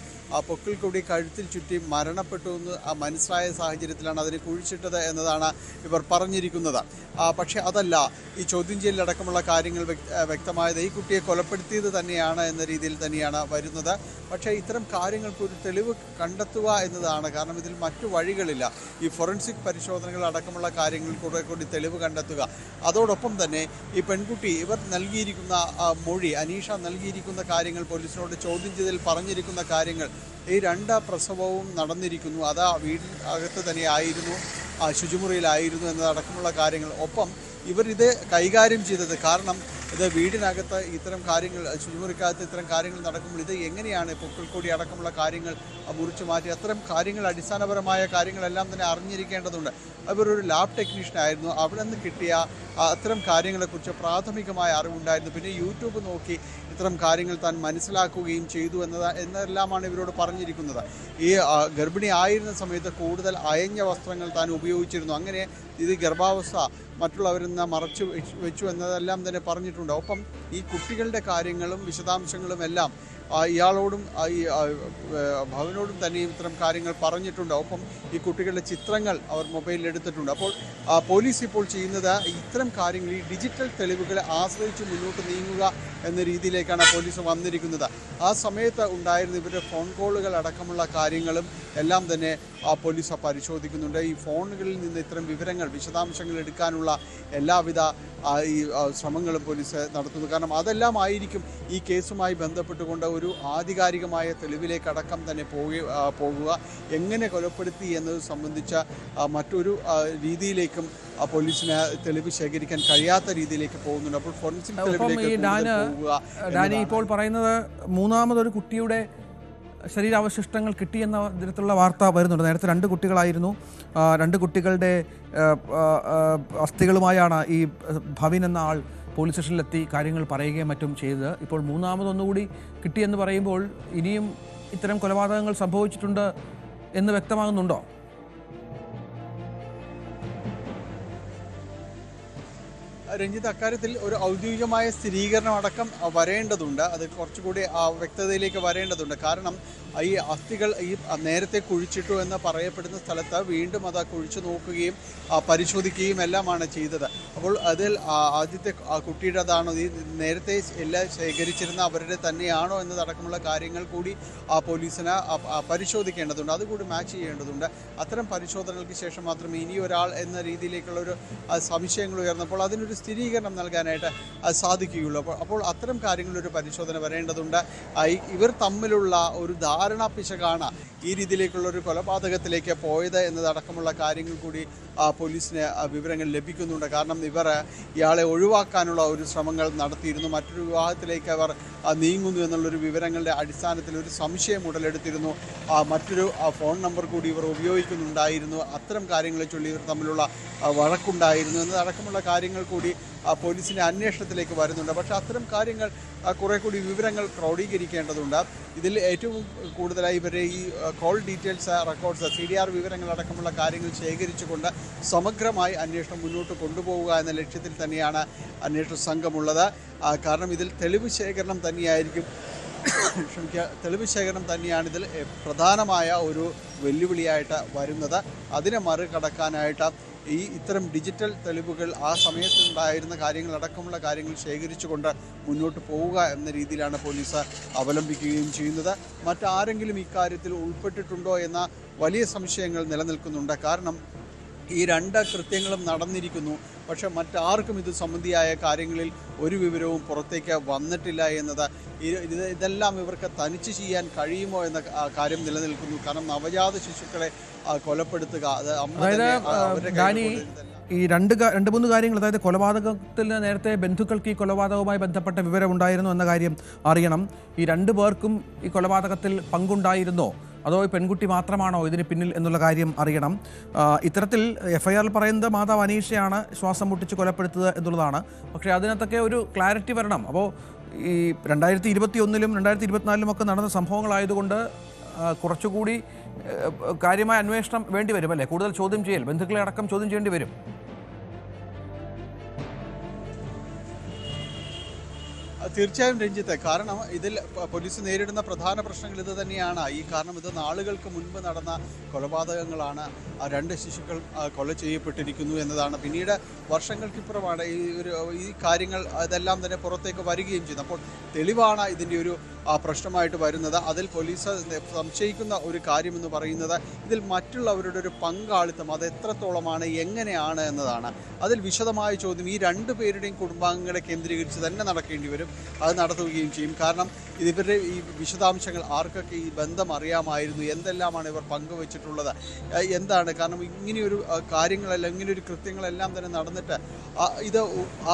പൊക്കിൾ കൂടി കഴുത്തിൽ ചുറ്റി മരണപ്പെട്ടു എന്ന് മനസ്സിലായ സാഹചര്യത്തിലാണ് അതിനെ കുഴിച്ചിട്ടത് എന്നതാണ് ഇവർ പറഞ്ഞിരിക്കുന്നത്. പക്ഷേ അതല്ല, ഈ ചോദ്യം ചെയ്യലടക്കമുള്ള കാര്യങ്ങൾ വ്യക്തമായത് ഈ കുട്ടിയെ കൊലപ്പെടുത്തിയത് തന്നെയാണ് എന്ന രീതിയിൽ തന്നെയാണ് വരുന്നത്. പക്ഷേ ഇത്തരം കാര്യങ്ങൾക്കൊരു തെളിവ് കണ്ടെത്തുക എന്നതാണ്. കാരണം ഇതിൽ മറ്റു വഴികളില്ല. ഈ ഫോറൻസിക് പരിശോധനകൾ അടക്കമുള്ള കാര്യങ്ങൾ കൂടി തെളിവ് കണ്ടെത്തുക. അതോടൊപ്പം തന്നെ ഈ പെൺകുട്ടി ഇവർ നൽകിയിരിക്കുന്ന മൊഴി, അനീഷ നൽകിയിരിക്കുന്ന കാര്യങ്ങൾ, പോലീസിനോട് ചോദ്യം ചെയ്തതിൽ പറഞ്ഞിരിക്കുന്ന കാര്യങ്ങൾ, ഈ 2 പ്രസവവും നടന്നിരിക്കുന്നു, അത് വീടിന് അകത്ത് തന്നെ ആയിരുന്നു, ശുചിമുറിയിലായിരുന്നു എന്നതടക്കമുള്ള കാര്യങ്ങൾ. ഒപ്പം ഇവർ ഇത് കൈകാര്യം ചെയ്തത്, കാരണം ഇത് വീടിനകത്ത് ഇത്തരം കാര്യങ്ങൾ, ശുചിമുറിക്കകത്ത് ഇത്തരം കാര്യങ്ങൾ നടക്കുമ്പോൾ ഇത് എങ്ങനെയാണ് പൊക്കിൾക്കൊടി അടക്കമുള്ള കാര്യങ്ങൾ മുറിച്ചു മാറ്റി, അത്തരം കാര്യങ്ങൾ, അടിസ്ഥാനപരമായ കാര്യങ്ങളെല്ലാം തന്നെ അറിഞ്ഞിരിക്കേണ്ടതുണ്ട്. അവരൊരു ലാബ് ടെക്നീഷ്യൻ ആയിരുന്നു. അവിടെ നിന്ന് കിട്ടിയ അത്തരം കാര്യങ്ങളെക്കുറിച്ച് പ്രാഥമികമായ അറിവുണ്ടായിരുന്നു. പിന്നെ യൂട്യൂബ് നോക്കി ഇത്തരം കാര്യങ്ങൾ താൻ മനസ്സിലാക്കുകയും ചെയ്തു എന്നെല്ലാമാണ് ഇവരോട് പറഞ്ഞിരിക്കുന്നത്. ഈ ഗർഭിണി ആയിരുന്ന സമയത്ത് കൂടുതൽ അയഞ്ഞ വസ്ത്രങ്ങൾ താൻ ഉപയോഗിച്ചിരുന്നു. അങ്ങനെ ഇത് ഗർഭാവസ്ഥ മറ്റുള്ളവരിൽ നിന്ന് മറച്ചു വെച്ചു എന്നതെല്ലാം തന്നെ പറഞ്ഞിട്ടുണ്ട്. ഒപ്പം ഈ കുട്ടികളുടെ കാര്യങ്ങളും വിശദാംശങ്ങളും എല്ലാം ഇയാളോടും ഈ ഭവനോടും തന്നെയും ഇത്തരം കാര്യങ്ങൾ പറഞ്ഞിട്ടുണ്ട്. ഒപ്പം ഈ കുട്ടികളുടെ ചിത്രങ്ങൾ അവർ മൊബൈലിൽ എടുത്തിട്ടുണ്ട്. അപ്പോൾ പോലീസ് ഇപ്പോൾ ചെയ്യുന്നത് ഇത്തരം കാര്യങ്ങൾ, ഈ ഡിജിറ്റൽ തെളിവുകളെ ആശ്രയിച്ച് മുന്നോട്ട് നീങ്ങുക എന്ന രീതിയിലേക്കാണ് പോലീസ് വന്നിരിക്കുന്നത്. ആ സമയത്ത് ഉണ്ടായിരുന്ന ഇവരുടെ ഫോൺ കോളുകൾ അടക്കമുള്ള കാര്യങ്ങളും എല്ലാം തന്നെ പോലീസ് പരിശോധിക്കുന്നുണ്ട്. ഈ ഫോണുകളിൽ നിന്ന് ഇത്തരം വിവരങ്ങൾ, വിശദാംശങ്ങൾ എടുക്കാനുള്ള എല്ലാവിധ ഈ ശ്രമങ്ങളും പോലീസ് നടത്തുന്നു. കാരണം അതെല്ലാം ആയിരിക്കും ഈ കേസുമായി ബന്ധപ്പെട്ടുകൊണ്ട് ഒരു ആധികാരികമായ തെളിവിലേക്കടക്കം തന്നെ പോകുക. എങ്ങനെ കൊലപ്പെടുത്തി എന്നത് സംബന്ധിച്ച മറ്റൊരു രീതിയിലേക്കും പോലീസിന് തെളിവ് ശേഖരിക്കാൻ കഴിയാത്ത രീതിയിലേക്ക് പോകുന്നുണ്ട്. അപ്പോൾ ഫോറൻസിക് ഡാനി ഇപ്പോൾ പറയുന്നത് മൂന്നാമതൊരു കുട്ടിയുടെ ശരീരാവശിഷ്ടങ്ങൾ കിട്ടിയെന്ന തരത്തിലുള്ള വാർത്ത വരുന്നുണ്ട്. നേരത്തെ 2 കുട്ടികളായിരുന്നു. 2 കുട്ടികളുടെ അസ്ഥികളുമായാണ് ഈ ഭവിൻ എന്ന ആൾ പോലീസ് സ്റ്റേഷനിലെത്തി കാര്യങ്ങൾ പറയുകയും മറ്റും ചെയ്തത്. ഇപ്പോൾ മൂന്നാമതൊന്നുകൂടി കിട്ടിയെന്ന് പറയുമ്പോൾ ഇനിയും ഇത്തരം കൊലപാതകങ്ങൾ സംഭവിച്ചിട്ടുണ്ട് എന്ന് വ്യക്തമാകുന്നുണ്ടോ? രഞ്ജിത്ത്, അക്കാര്യത്തിൽ ഒരു ഔദ്യോഗികമായ സ്ഥിരീകരണം അടക്കം വരേണ്ടതുണ്ട്. അത് കുറച്ചുകൂടി വ്യക്തതയിലേക്ക് വരേണ്ടതുണ്ട്. കാരണം ഈ അസ്ഥികൾ ഈ നേരത്തെ കുഴിച്ചിട്ടു എന്ന് പറയപ്പെടുന്ന സ്ഥലത്ത് വീണ്ടും അത് കുഴിച്ചു നോക്കുകയും പരിശോധിക്കുകയും എല്ലാമാണ് ചെയ്തത്. അപ്പോൾ അതിൽ ആദ്യത്തെ കുട്ടിയുടേതാണോ, ഈ നേരത്തെ എല്ലാം ശേഖരിച്ചിരുന്ന അവരുടെ തന്നെയാണോ എന്നതടക്കമുള്ള കാര്യങ്ങൾ കൂടി പോലീസിന് പരിശോധിക്കേണ്ടതുണ്ട്. അതുകൂടി മാച്ച് ചെയ്യേണ്ടതുണ്ട്. അത്തരം പരിശോധനകൾക്ക് ശേഷം മാത്രമേ ഇനി ഒരാൾ എന്ന രീതിയിലേക്കുള്ളൊരു സംശയങ്ങൾ ഉയർന്നപ്പോൾ അതിനൊരു സ്ഥിരീകരണം നൽകാനായിട്ട് സാധിക്കുകയുള്ളൂ. അപ്പോൾ അത്തരം കാര്യങ്ങളൊരു പരിശോധന വരേണ്ടതുണ്ട്. ഇവർ തമ്മിലുള്ള ഒരു ധാരണ പിശകാണ് ഈ രീതിയിലേക്കുള്ളൊരു കൊലപാതകത്തിലേക്ക് പോയത് എന്നതടക്കമുള്ള കാര്യങ്ങൾ കൂടി പോലീസിന് വിവരങ്ങൾ ലഭിക്കുന്നുണ്ട്. കാരണം ഇവർ ഇയാളെ ഒഴിവാക്കാനുള്ള ഒരു ശ്രമങ്ങൾ നടത്തിയിരുന്നു. മറ്റൊരു വിവാഹത്തിലേക്ക് അവർ നീങ്ങുന്നു എന്നുള്ളൊരു വിവരങ്ങളുടെ അടിസ്ഥാനത്തിൽ ഒരു സംശയം ഉടലെടുത്തിരുന്നു. മറ്റൊരു ഫോൺ നമ്പർ കൂടി ഇവർ ഉപയോഗിക്കുന്നുണ്ടായിരുന്നു. അത്തരം കാര്യങ്ങളെ ചൊല്ലി ഇവർ തമ്മിലുള്ള വഴക്കുണ്ടായിരുന്നു എന്നതടക്കമുള്ള കാര്യങ്ങൾ കൂടി പോലീസിൻ്റെ അന്വേഷണത്തിലേക്ക് വരുന്നുണ്ട്. പക്ഷേ അത്തരം കാര്യങ്ങൾ കുറേ കൂടി വിവരങ്ങൾ ക്രോഡീകരിക്കേണ്ടതുണ്ട്. ഇതിൽ ഏറ്റവും കൂടുതലായി ഇവരെ ഈ കോൾ ഡീറ്റെയിൽസ്, റെക്കോർഡ്സ്, CDR വിവരങ്ങളടക്കമുള്ള കാര്യങ്ങൾ ശേഖരിച്ചുകൊണ്ട് സമഗ്രമായി അന്വേഷണം മുന്നോട്ട് കൊണ്ടുപോവുക എന്ന ലക്ഷ്യത്തിൽ തന്നെയാണ് അന്വേഷണ സംഘമുള്ളത്. കാരണം ഇതിൽ തെളിവ് ശേഖരണം തന്നെയായിരിക്കും തെളിവ് ശേഖരണം തന്നെയാണ് ഇതിൽ പ്രധാനമായ ഒരു വെല്ലുവിളിയായിട്ട് വരുന്നത്. അതിനെ മറികടക്കാനായിട്ട് ഇത്തരം ഡിജിറ്റൽ തെളിവുകൾ, ആ സമയത്തുണ്ടായിരുന്ന കാര്യങ്ങളടക്കമുള്ള കാര്യങ്ങൾ ശേഖരിച്ചുകൊണ്ട് മുന്നോട്ട് പോവുക എന്ന രീതിയിലാണ് പോലീസ് അവലംബിക്കുകയും ചെയ്യുന്നത്. മറ്റാരെങ്കിലും ഇക്കാര്യത്തിൽ ഉൾപ്പെട്ടിട്ടുണ്ടോ എന്ന വലിയ സംശയങ്ങൾ നിലനിൽക്കുന്നുണ്ട്. കാരണം ഈ 2 കൃത്യങ്ങളും നടന്നിരിക്കുന്നു. പക്ഷെ മറ്റാർക്കും ഇത് സംബന്ധിയായ കാര്യങ്ങളിൽ ഒരു വിവരവും പുറത്തേക്ക് വന്നിട്ടില്ല എന്നത്, ഇതെല്ലാം ഇവർക്ക് തനിച്ച് ചെയ്യാൻ കഴിയുമോ എന്ന കാര്യം നിലനിൽക്കുന്നു. കാരണം നവജാത ശിശുക്കളെ കൊലപ്പെടുത്തുക, അത് ഈ 2-3 കാര്യങ്ങൾ, അതായത് കൊലപാതകത്തിൽ നേരത്തെ ബന്ധുക്കൾക്ക് ഈ കൊലപാതകവുമായി ബന്ധപ്പെട്ട വിവരമുണ്ടായിരുന്നു എന്ന കാര്യം അറിയണം. ഈ 2 പേർക്കും ഈ കൊലപാതകത്തിൽ പങ്കുണ്ടായിരുന്നോ, അതോ ഈ പെൺകുട്ടി മാത്രമാണോ ഇതിന് പിന്നിൽ എന്നുള്ള കാര്യം അറിയണം. ഇത്തരത്തിൽ FIR പറയുന്നത് മാതാവ് അനീഷയാണ് ശ്വാസം മുട്ടിച്ച് കൊലപ്പെടുത്തുക എന്നുള്ളതാണ്. പക്ഷേ അതിനകത്തൊക്കെ ഒരു ക്ലാരിറ്റി വരണം. അപ്പോൾ ഈ 2021-ലും 2024-ലും ഒക്കെ നടന്ന സംഭവങ്ങളായതുകൊണ്ട് കുറച്ചുകൂടി കാര്യമായ അന്വേഷണം വേണ്ടി വരും അല്ലേ? കൂടുതൽ ചോദ്യം ചെയ്യൽ, ബന്ധുക്കളെ അടക്കം ചോദ്യം ചെയ്യേണ്ടി വരും. തീർച്ചയായും രഞ്ജിത്ത്, കാരണം ഇതിൽ പോലീസ് നേരിടുന്ന പ്രധാന പ്രശ്നങ്ങൾ ഇത് തന്നെയാണ്. കാരണം ഇത് നാളുകൾക്ക് മുൻപ് നടന്ന കൊലപാതകങ്ങളാണ്. 2 ശിശുക്കൾ കൊല ചെയ്യപ്പെട്ടിരിക്കുന്നു എന്നതാണ്. പിന്നീട് വർഷങ്ങൾക്കിപ്പുറമാണ് ഈ കാര്യങ്ങൾ അതെല്ലാം തന്നെ പുറത്തേക്ക് വരികയും ചെയ്യുന്നത്. അപ്പോൾ തെളിവാണ് ഇതിൻ്റെ ഒരു പ്രശ്നമായിട്ട് വരുന്നത്. അതിൽ പോലീസ് സംശയിക്കുന്ന ഒരു കാര്യമെന്ന് പറയുന്നത് ഇതിൽ മറ്റുള്ളവരുടെ ഒരു പങ്കാളിത്തം അത് എത്രത്തോളമാണ്, എങ്ങനെയാണ് എന്നതാണ്. അതിൽ വിശദമായ ചോദ്യം ഈ രണ്ടു പേരുടെയും കുടുംബാംഗങ്ങളെ കേന്ദ്രീകരിച്ച് തന്നെ നടക്കേണ്ടി വരും. അത് നടത്തുകയും ചെയ്യും. കാരണം ഇവരുടെ ഈ വിശദാംശങ്ങൾ ആർക്കൊക്കെ ഈ ബന്ധം അറിയാമായിരുന്നു, എന്തെല്ലാമാണ് ഇവർ പങ്കുവച്ചിട്ടുള്ളത്, എന്താണ്. കാരണം ഇങ്ങനെയൊരു കാര്യങ്ങളെല്ലാം, ഇങ്ങനെയൊരു കൃത്യങ്ങളെല്ലാം തന്നെ നടന്നിട്ട് ഇത്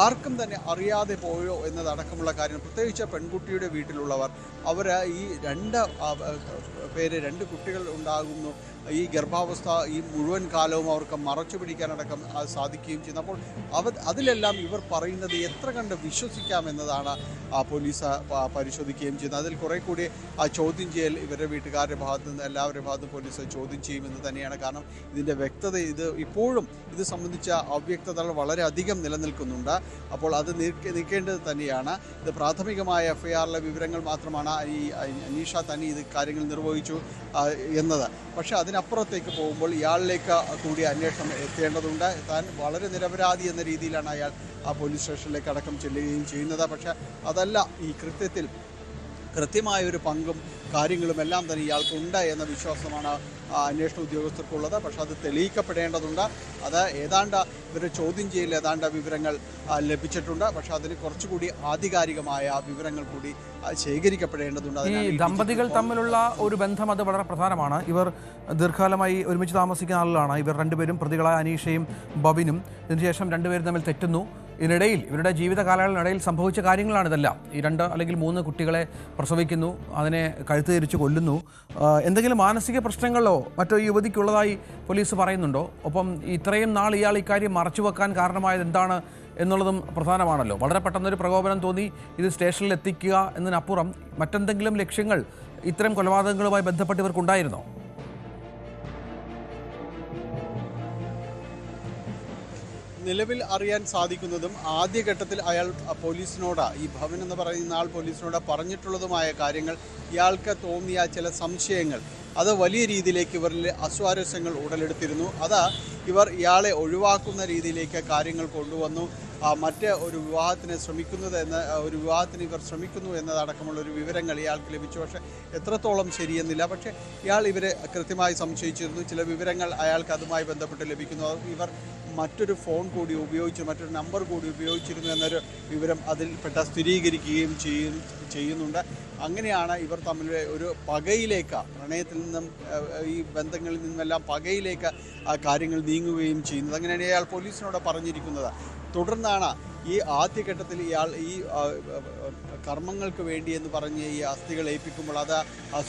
ആർക്കും തന്നെ അറിയാതെ പോയോ എന്നതടക്കമുള്ള കാര്യം. പ്രത്യേകിച്ച് പെൺകുട്ടിയുടെ വീട്ടിലുള്ളവർ അവർ ഈ രണ്ട് കുട്ടികൾ ഉണ്ടാകുന്നു, ഈ ഗർഭാവസ്ഥ ഈ മുഴുവൻ കാലവും അവർക്ക് മറച്ചു പിടിക്കാനടക്കം സാധിക്കുകയും ചെയ്യുന്നു. അപ്പോൾ അതിലെല്ലാം ഇവർ പറയുന്നത് എത്ര കണ്ട് വിശ്വസിക്കാമെന്നതാണ് പോലീസ് പരിശോധിക്കുകയും ചെയ്യുന്നത്. അതിൽ കുറെ കൂടി ചോദ്യം ചെയ്യൽ ഇവരുടെ വീട്ടുകാരുടെ ഭാഗത്തു നിന്ന് എല്ലാവരുടെ ഭാഗത്തും പോലീസ് ചോദ്യം ചെയ്യുമെന്ന് തന്നെയാണ്. കാരണം ഇതിൻ്റെ വ്യക്തത ഇപ്പോഴും ഇത് സംബന്ധിച്ച അവ്യക്തതകൾ വളരെയധികം നിലനിൽക്കുന്നുണ്ട്. അപ്പോൾ അത് നീക്കേണ്ടത് തന്നെയാണ്. ഇത് പ്രാഥമികമായ FIRലെ വിവരങ്ങൾ മാത്രമാണ് ഈ അനീഷ തന്നെ ഇത് കാര്യങ്ങൾ നിർവഹിച്ചു എന്നത്. പക്ഷേ അതിനപ്പുറത്തേക്ക് പോകുമ്പോൾ ഇയാളിലേക്ക് കൂടി അന്വേഷണം എത്തേണ്ടതുണ്ട്. താൻ വളരെ നിരപരാധി എന്ന രീതിയിലാണ് അയാൾ പോലീസ് സ്റ്റേഷനിലേക്ക് അടക്കം ചെല്ലുകയും ചെയ്യുന്നത്. പക്ഷേ അതല്ല, ഈ കൃത്യത്തിൽ കൃത്യമായൊരു പങ്കും കാര്യങ്ങളും എല്ലാം തന്നെ ഇയാൾക്കുണ്ട് എന്ന വിശ്വാസമാണ് അന്വേഷണ ഉദ്യോഗസ്ഥർക്കുള്ളത്. പക്ഷെ അത് തെളിയിക്കപ്പെടേണ്ടതുണ്ട്. അത് ഏതാണ്ട് ഇവരുടെ ചോദ്യം ചെയ്യൽ ഏതാണ്ട് വിവരങ്ങൾ ലഭിച്ചിട്ടുണ്ട്. പക്ഷെ അതിന് കുറച്ചുകൂടി ആധികാരികമായ വിവരങ്ങൾ കൂടി ശേഖരിക്കപ്പെടേണ്ടതുണ്ട്. ഈ ദമ്പതികൾ തമ്മിലുള്ള ഒരു ബന്ധം അത് വളരെ പ്രധാനമാണ്. ഇവർ ദീർഘകാലമായി ഒരുമിച്ച് താമസിക്കുന്ന ആളുകളാണ്. ഇവർ രണ്ടുപേരും പ്രതികളായ അനീഷയും ബബിനും. ഇതിനുശേഷം രണ്ടുപേരും തമ്മിൽ തെറ്റുന്നു. ഇതിനിടയിൽ ഇവരുടെ ജീവിത കാലയളവിനിടയിൽ സംഭവിച്ച കാര്യങ്ങളാണ് ഇതെല്ലാം. ഈ 2 അല്ലെങ്കിൽ 3 കുട്ടികളെ പ്രസവിക്കുന്നു, അതിനെ കഴുത്ത് തിരിച്ച് കൊല്ലുന്നു. എന്തെങ്കിലും മാനസിക പ്രശ്നങ്ങളോ മറ്റോ ഈ യുവതിക്കുള്ളതായി പോലീസ് പറയുന്നുണ്ടോ? ഒപ്പം ഇത്രയും നാൾ ഇയാൾ ഇക്കാര്യം മറച്ചുവെക്കാൻ കാരണമായത് എന്താണ് എന്നുള്ളതും പ്രധാനമാണല്ലോ. വളരെ പെട്ടെന്നൊരു പ്രകോപനം തോന്നി ഇത് സ്റ്റേഷനിൽ എത്തിക്കുക എന്നതിനപ്പുറം മറ്റെന്തെങ്കിലും ലക്ഷ്യങ്ങൾ ഇത്തരം കൊലപാതകങ്ങളുമായി ബന്ധപ്പെട്ട് ഇവർക്കുണ്ടായിരുന്നോ? നിലവിൽ അറിയാൻ സാധിക്കുന്നതും ആദ്യഘട്ടത്തിൽ അയാൾ പോലീസിനോട്, ഈ ഭവൻ എന്ന് പറയുന്ന ആൾ പോലീസിനോട് പറഞ്ഞിട്ടുള്ളതുമായ കാര്യങ്ങൾ, ഇയാൾക്ക് തോന്നിയ ചില സംശയങ്ങൾ, അത് വലിയ രീതിയിലേക്ക് ഇവരിൽ അസ്വാരസ്യങ്ങൾ ഉടലെടുത്തിരുന്നു. അത് ഇയാളെ ഒഴിവാക്കുന്ന രീതിയിലേക്ക് കാര്യങ്ങൾ കൊണ്ടുവന്നു. മറ്റ് ഒരു വിവാഹത്തിന് ഇവർ ശ്രമിക്കുന്നു എന്നതടക്കമുള്ള ഒരു വിവരങ്ങൾ ഇയാൾക്ക് ലഭിച്ചു. പക്ഷേ എത്രത്തോളം ശരിയെന്നില്ല. പക്ഷേ ഇയാൾ ഇവരെ കൃത്യമായി സംശയിച്ചിരുന്നു. ചില വിവരങ്ങൾ അയാൾക്ക് അതുമായി ബന്ധപ്പെട്ട് ലഭിക്കുന്നു. ഇവർ മറ്റൊരു ഫോൺ കൂടി ഉപയോഗിച്ച്, മറ്റൊരു നമ്പർ കൂടി ഉപയോഗിച്ചിരുന്നു എന്നൊരു വിവരം അതിൽപ്പെട്ട സ്ഥിരീകരിക്കുകയും ചെയ്യുന്നുണ്ട്. അങ്ങനെയാണ് ഇവർ തമ്മിൽ ഒരു പകയിലേക്ക്, പ്രണയത്തിൽ നിന്നും ഈ ബന്ധങ്ങളിൽ നിന്നുമെല്ലാം പകയിലേക്ക് കാര്യങ്ങൾ നീങ്ങുകയും ചെയ്യുന്നത്. അങ്ങനെയാണ് ഇയാൾ പോലീസിനോട് പറഞ്ഞിരിക്കുന്നത്. തുടർന്നാണ് ഈ ആദ്യഘട്ടത്തിൽ ഇയാൾ ഈ കർമ്മങ്ങൾക്ക് വേണ്ടി എന്ന് പറഞ്ഞ് ഈ അസ്ഥികൾ ഏൽപ്പിക്കുമ്പോൾ അത്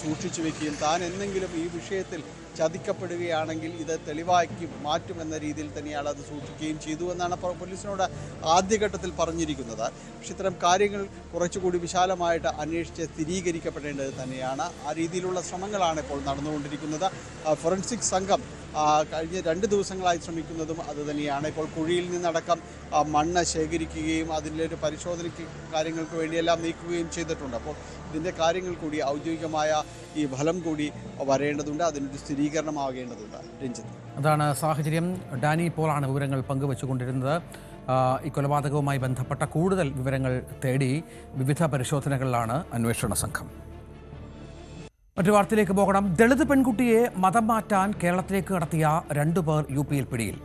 സൂക്ഷിച്ചു വെക്കുകയും താൻ എന്തെങ്കിലും ഈ വിഷയത്തിൽ ചതിക്കപ്പെടുകയാണെങ്കിൽ ഇത് തെളിവാക്കി മാറ്റുമെന്ന രീതിയിൽ തന്നെയാണ് അത് സൂക്ഷിക്കുകയും ചെയ്തു എന്നാണ് പോലീസിനോട് ആദ്യഘട്ടത്തിൽ പറഞ്ഞിരിക്കുന്നത്. പക്ഷെ ഇത്തരം കാര്യങ്ങൾ കുറച്ചുകൂടി വിശാലമായിട്ട് അന്വേഷിച്ച് സ്ഥിരീകരിക്കപ്പെടേണ്ടത് തന്നെയാണ്. ആ രീതിയിലുള്ള ശ്രമങ്ങളാണ് ഇപ്പോൾ നടന്നുകൊണ്ടിരിക്കുന്നത്. ഫോറൻസിക് സംഘം കഴിഞ്ഞ 2 ദിവസങ്ങളായി ശ്രമിക്കുന്നതും അതുതന്നെയാണ്. ഇപ്പോൾ കുഴിയിൽ നിന്നടക്കം മണ്ണ് ശേഖരിക്കുകയും അതിൻ്റെ ഒരു പരിശോധനയ്ക്ക് കാര്യങ്ങൾക്ക് വേണ്ടിയെല്ലാം നീക്കുകയും ചെയ്തിട്ടുണ്ട്. അപ്പോൾ ഇതിൻ്റെ കാര്യങ്ങൾ കൂടി ഔദ്യോഗികമായ ഈ ഫലം കൂടി വരേണ്ടതുണ്ട്. അതിനൊരു സ്ഥിരീകരണമാകേണ്ടതുണ്ട്. രഞ്ജിത്ത്, അതാണ് സാഹചര്യം. ഡാനി പോളാണ് വിവരങ്ങൾ പങ്കുവെച്ചുകൊണ്ടിരുന്നത്. ഈ കൊലപാതകവുമായി ബന്ധപ്പെട്ട കൂടുതൽ വിവരങ്ങൾ തേടി വിവിധ പരിശോധനകളിലാണ് അന്വേഷണ സംഘം. മറ്റു വാർത്തയിലേക്ക് പോകണം. ദളിത് പെൺകുട്ടിയെ മതം മാറ്റാൻ കേരളത്തിലേക്ക് കടത്തിയ 2 പേർ UPയിൽ പിടിയിൽ.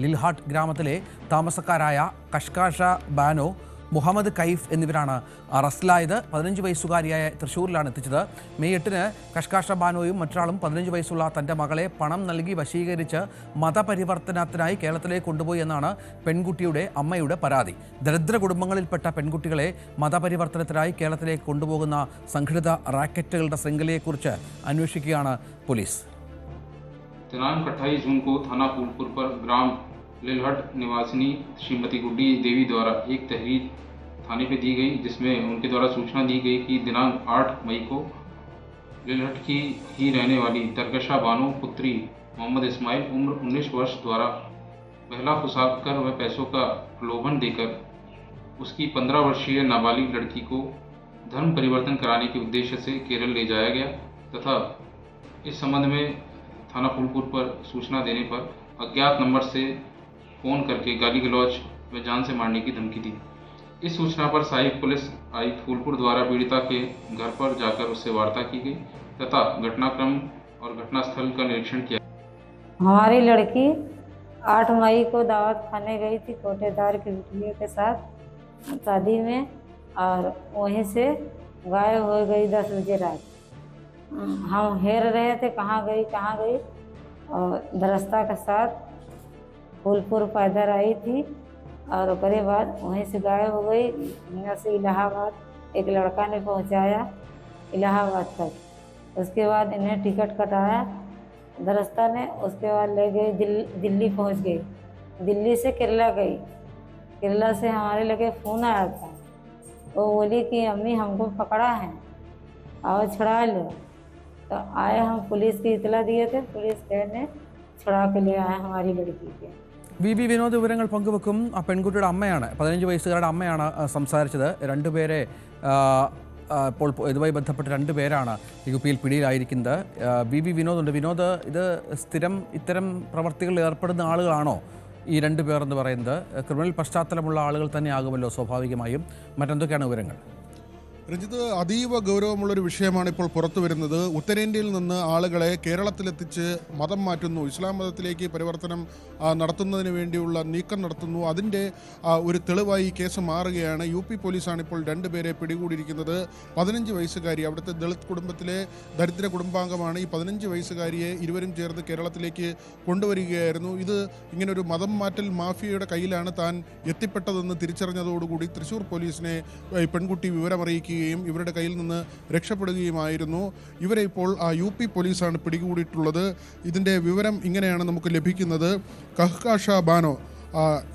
ലിൽഹാട്ട് ഗ്രാമത്തിലെ താമസക്കാരായ കഷ്കാഷ ബാനോ, മുഹമ്മദ് കൈഫ് എന്നിവരാണ് അറസ്റ്റിലായത്. 15 വയസ്സുകാരിയായ തൃശ്ശൂരിലാണ് എത്തിച്ചത്. മെയ് 8-ന് കഷ്കാഷ ബാനോയും മറ്റൊരാളും 15 വയസ്സുള്ള തൻ്റെ മകളെ പണം നൽകി വശീകരിച്ച് മതപരിവർത്തനത്തിനായി കേരളത്തിലേക്ക് കൊണ്ടുപോയി എന്നാണ് പെൺകുട്ടിയുടെ അമ്മയുടെ പരാതി. ദരിദ്ര കുടുംബങ്ങളിൽപ്പെട്ട പെൺകുട്ടികളെ മതപരിവർത്തനത്തിനായി കേരളത്തിലേക്ക് കൊണ്ടുപോകുന്ന സംഘടിത റാക്കറ്റുകളുടെ ശൃംഖലയെക്കുറിച്ച് അന്വേഷിക്കുകയാണ് പോലീസ്. दिनांक 28 जून को थाना फूलपुर पर ग्राम लिलहट निवासिनी श्रीमती गुड्डी देवी द्वारा एक तहरीर थाने पे दी गई, जिसमें उनके द्वारा सूचना दी गई कि दिनांक 8 मई को लिलहट की ही रहने वाली दरकशा बानो पुत्री मोहम्मद इस्माइल उम्र 19 वर्ष द्वारा बहला फुसा कर व पैसों का प्रलोभन देकर उसकी 15 वर्षीय नाबालिग लड़की को धर्म परिवर्तन कराने के उद्देश्य से केरल ले जाया गया तथा इस संबंध में थाना फूलपुर पर सूचना देने पर अज्ञात नंबर से फ़ोन करके गाली गलौज व जान से मारने की धमकी दी। इस सूचना पर सहायक पुलिस आयुक्त फूलपुर द्वारा पीड़िता के घर पर जाकर उससे वार्ता की गई तथा घटनाक्रम और घटनास्थल का निरीक्षण किया। हमारी लड़की 8 मई को दावत खाने गई थी कोटेदार की बिटिया के साथ शादी में, और वहीं से गायब हो गई 10 बजे रात। हम हेर रहे थे कहाँ गई, और दरस्ता के साथ फूलपुर पैदल आई थी और उसके बाद वहीं से गायब हो गई। यहाँ से इलाहाबाद एक लड़का ने पहुँचाया इलाहाबाद तक। उसके बाद इन्हें टिकट कटाया दरस्ता ने, उसके बाद ले गई दिल्ली पहुंच गई। दिल्ली से केरला गई। केरला से हमारे लगे फ़ोन आया था, वो बोली कि अम्मी हमको पकड़ा है, आओ छुड़ा लो। तो आए, हम पुलिस की इतला दिए थे, पुलिस ने छुड़ा के ले आए हमारी लड़की के। വി വിനോദ് വിവരങ്ങൾ പങ്കുവെക്കും. ആ പെൺകുട്ടിയുടെ അമ്മയാണ്, 15 വയസ്സുകാരുടെ അമ്മയാണ് സംസാരിച്ചത്. രണ്ടുപേരെ ഇപ്പോൾ ഇതുമായി ബന്ധപ്പെട്ട് 2 പേരാണ് യുപിയിൽ പിടിയിലായിരിക്കുന്നത്. വി വിനോദ് ഉണ്ട്. വിനോദ്, ഇത് സ്ഥിരം ഇത്തരം പ്രവർത്തികളിൽ ഏർപ്പെടുന്ന ആളുകളാണോ ഈ 2 പേർ എന്ന് പറയുന്നത്? ക്രിമിനൽ പശ്ചാത്തലമുള്ള ആളുകൾ തന്നെയാകുമല്ലോ സ്വാഭാവികമായും. മറ്റെന്തൊക്കെയാണ് വിവരങ്ങൾ? രഞ്ജിത്ത്, അതീവ ഗൗരവമുള്ളൊരു വിഷയമാണ് ഇപ്പോൾ പുറത്തു വരുന്നത്. ഉത്തരേന്ത്യയിൽ നിന്ന് ആളുകളെ കേരളത്തിലെത്തിച്ച് മതം മാറ്റുന്നു, ഇസ്ലാം മതത്തിലേക്ക് പരിവർത്തനം നടത്തുന്നതിന് വേണ്ടിയുള്ള നീക്കം നടത്തുന്നു. അതിൻ്റെ ഒരു തെളിവായി ഈ കേസ് മാറുകയാണ്. UP പോലീസാണ് ഇപ്പോൾ 2 പേരെ പിടികൂടിയിരിക്കുന്നത്. 15 വയസ്സുകാരി, അവിടുത്തെ ദളിത് കുടുംബത്തിലെ ദരിദ്ര കുടുംബാംഗമാണ്. ഈ 15 വയസ്സുകാരിയെ ഇരുവരും ചേർന്ന് കേരളത്തിലേക്ക് കൊണ്ടുവരികയായിരുന്നു. ഇത് ഇങ്ങനൊരു മതം മാറ്റൽ മാഫിയയുടെ കയ്യിലാണ് താൻ എത്തിപ്പെട്ടതെന്ന് തിരിച്ചറിഞ്ഞതോടുകൂടി തൃശ്ശൂർ പോലീസിനെ പെൺകുട്ടി വിവരമറിയിക്കുകയും ഇവരുടെ കയ്യിൽ നിന്ന് രക്ഷപ്പെടുകയുമായിരുന്നു. ഇവരെ ഇപ്പോൾ UP പോലീസാണ് പിടികൂടിയിട്ടുള്ളത്. ഇതിൻ്റെ വിവരം ഇങ്ങനെയാണ് നമുക്ക് ലഭിക്കുന്നത്. കഹ്കാഷ ബാനോ